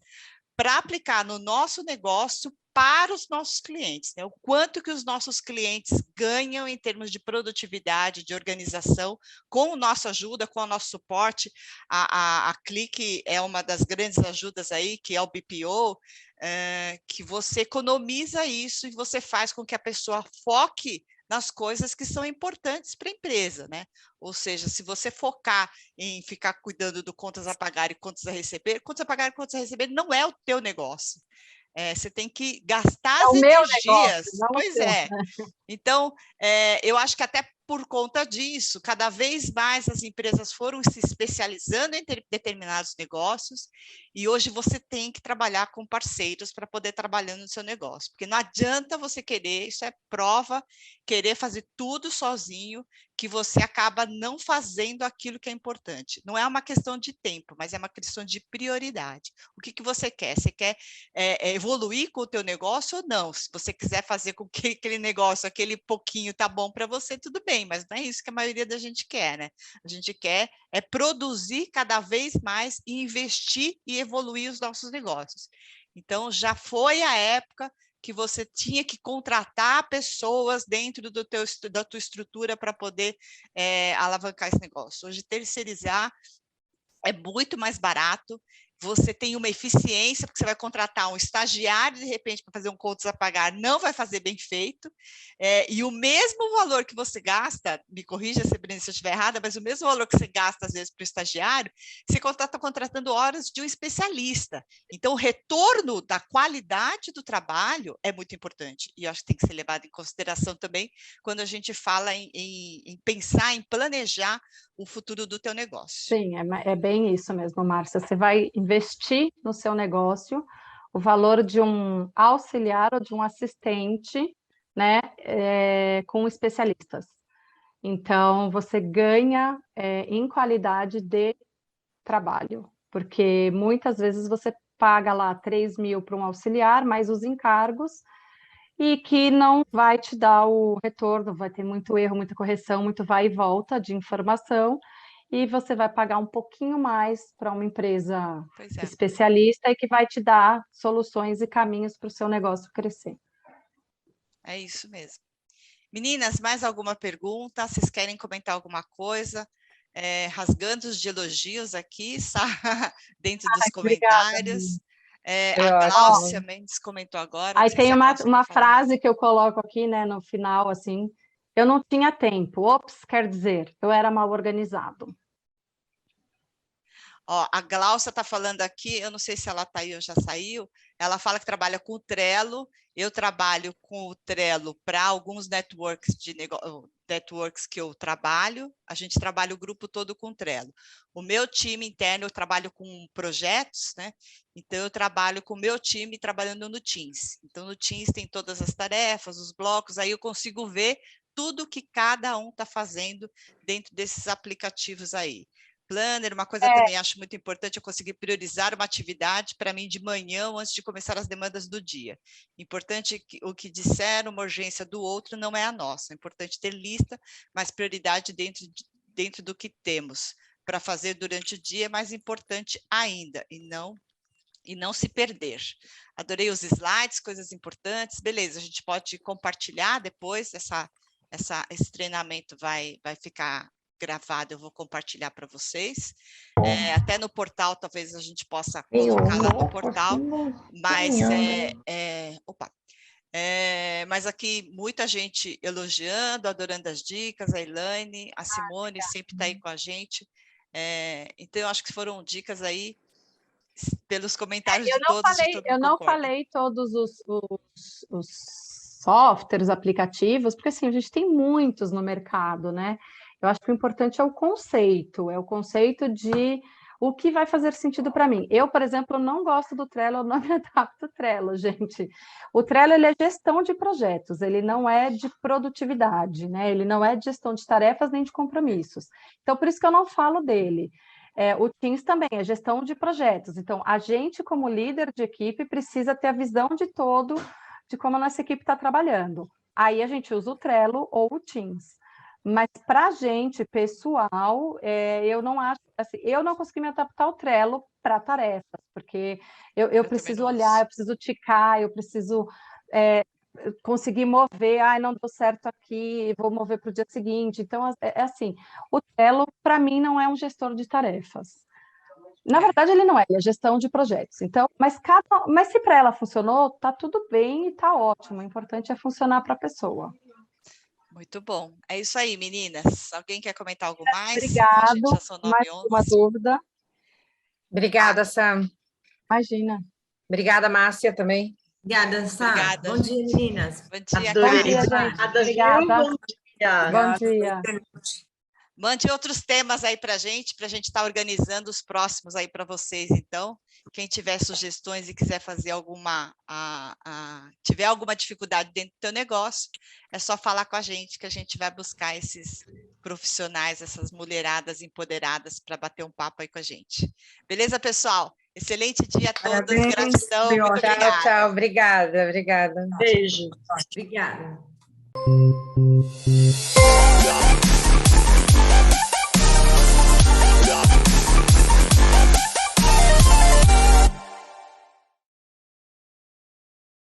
para aplicar no nosso negócio para os nossos clientes, né? O quanto que os nossos clientes ganham em termos de produtividade, de organização, com a nossa ajuda, com o nosso suporte. A Clique é uma das grandes ajudas aí, que é o BPO, que você economiza isso e você faz com que a pessoa foque nas coisas que são importantes para a empresa, né? Ou seja, se você focar em ficar cuidando do contas a pagar e contas a pagar e contas a receber não é o teu negócio. Você tem que gastar É as o meu negócio, energias. não o Pois seu. é. Então, eu acho que até por conta disso, cada vez mais as empresas foram se especializando em determinados negócios e hoje você tem que trabalhar com parceiros para poder trabalhar no seu negócio, porque não adianta você querer, isso é prova, querer fazer tudo sozinho, que você acaba não fazendo aquilo que é importante. Não é uma questão de tempo, mas é uma questão de prioridade. O que você quer? Você quer evoluir com o teu negócio ou não? Se você quiser fazer com que aquele negócio, aquele pouquinho tá bom para você, tudo bem, mas não é isso que a maioria da gente quer, né? A gente quer produzir cada vez mais e investir e evoluir os nossos negócios. Então, já foi a época que você tinha que contratar pessoas dentro da tua estrutura para poder alavancar esse negócio. Hoje, terceirizar é muito mais barato, você tem uma eficiência, porque você vai contratar um estagiário, de repente, para fazer um contas a pagar, não vai fazer bem feito, e o mesmo valor que você gasta, me corrija, Sabrina, se eu estiver errada, mas o mesmo valor que você gasta, às vezes, para o estagiário, você está contratando horas de um especialista. Então, o retorno da qualidade do trabalho é muito importante, e eu acho que tem que ser levado em consideração também quando a gente fala em pensar, em planejar o futuro do teu negócio. Sim, é bem isso mesmo, Márcia. Você vai investir no seu negócio o valor de um auxiliar ou de um assistente, né, com especialistas. Então, você ganha em qualidade de trabalho, porque muitas vezes você paga lá 3 mil para um auxiliar, mais os encargos, e que não vai te dar o retorno, vai ter muito erro, muita correção, muito vai e volta de informação, e você vai pagar um pouquinho mais para uma empresa especialista e que vai te dar soluções e caminhos para o seu negócio crescer. É isso mesmo. Meninas, mais alguma pergunta? Vocês querem comentar alguma coisa? Rasgando de elogios aqui, dentro dos comentários. A Gláucia Mendes comentou agora. Aí tem uma frase que eu coloco aqui, né, no final, assim, eu não tinha tempo. Ops, quer dizer, eu era mal organizado. Ó, a Gláucia está falando aqui, eu não sei se ela está aí ou já saiu, ela fala que trabalha com o Trello, eu trabalho com o Trello para alguns networks que eu trabalho, a gente trabalha o grupo todo com o Trello. O meu time interno, eu trabalho com projetos, né? Então, eu trabalho com o meu time trabalhando no Teams. Então, no Teams tem todas as tarefas, os blocos, aí eu consigo ver tudo que cada um está fazendo dentro desses aplicativos aí. Planner, uma coisa também acho muito importante, eu conseguir priorizar uma atividade para mim de manhã, antes de começar as demandas do dia. Importante que o que disser, uma urgência do outro não é a nossa. É importante ter lista, mas prioridade dentro do que temos para fazer durante o dia é mais importante ainda, e não se perder. Adorei os slides, coisas importantes. Beleza, a gente pode compartilhar depois, esse treinamento vai ficar gravado, eu vou compartilhar para vocês. Até no portal, talvez a gente possa colocar lá no portal, mas mas aqui muita gente elogiando, adorando as dicas, a Elaine, a Simone sempre está aí com a gente. Então, eu acho que foram dicas aí, pelos comentários de todos. Eu não falei todos os softwares, aplicativos, porque assim, a gente tem muitos no mercado, né? Eu acho que o importante é o conceito de o que vai fazer sentido para mim. Eu, por exemplo, não gosto do Trello, eu não me adapto ao Trello, gente. O Trello, ele é gestão de projetos, ele não é de produtividade, né? Ele não é de gestão de tarefas nem de compromissos. Então, por isso que eu não falo dele. O Teams também é gestão de projetos. Então, a gente, como líder de equipe, precisa ter a visão de todo, de como a nossa equipe está trabalhando. Aí a gente usa o Trello ou o Teams. Mas para a gente, pessoal, eu não acho, assim, eu não consegui me adaptar ao Trello para tarefas, porque eu preciso olhar, eu preciso ticar, eu preciso conseguir mover, não deu certo aqui, vou mover para o dia seguinte. Então, assim, o Trello, para mim, não é um gestor de tarefas. Na verdade, ele não é, ele é gestão de projetos. Então, mas se para ela funcionou, tá tudo bem e tá ótimo. O importante é funcionar para a pessoa. Muito bom. É isso aí, meninas. Alguém quer comentar algo mais? Obrigado. Mais uma dúvida? Obrigada, Sam. Imagina. Obrigada, Márcia, também. Obrigada, Sam. Obrigada. Bom dia, meninas. Bom dia, Bom dia, gente. Obrigada. Bom dia. Bom dia. Mande outros temas aí para a gente estar organizando os próximos aí para vocês, então. Quem tiver sugestões e quiser fazer tiver alguma dificuldade dentro do teu negócio, é só falar com a gente, que a gente vai buscar esses profissionais, essas mulheradas empoderadas para bater um papo aí com a gente. Beleza, pessoal? Excelente dia a todos. Parabéns, gratidão. Muito obrigada. Tchau, obrigada. Beijo. Obrigada.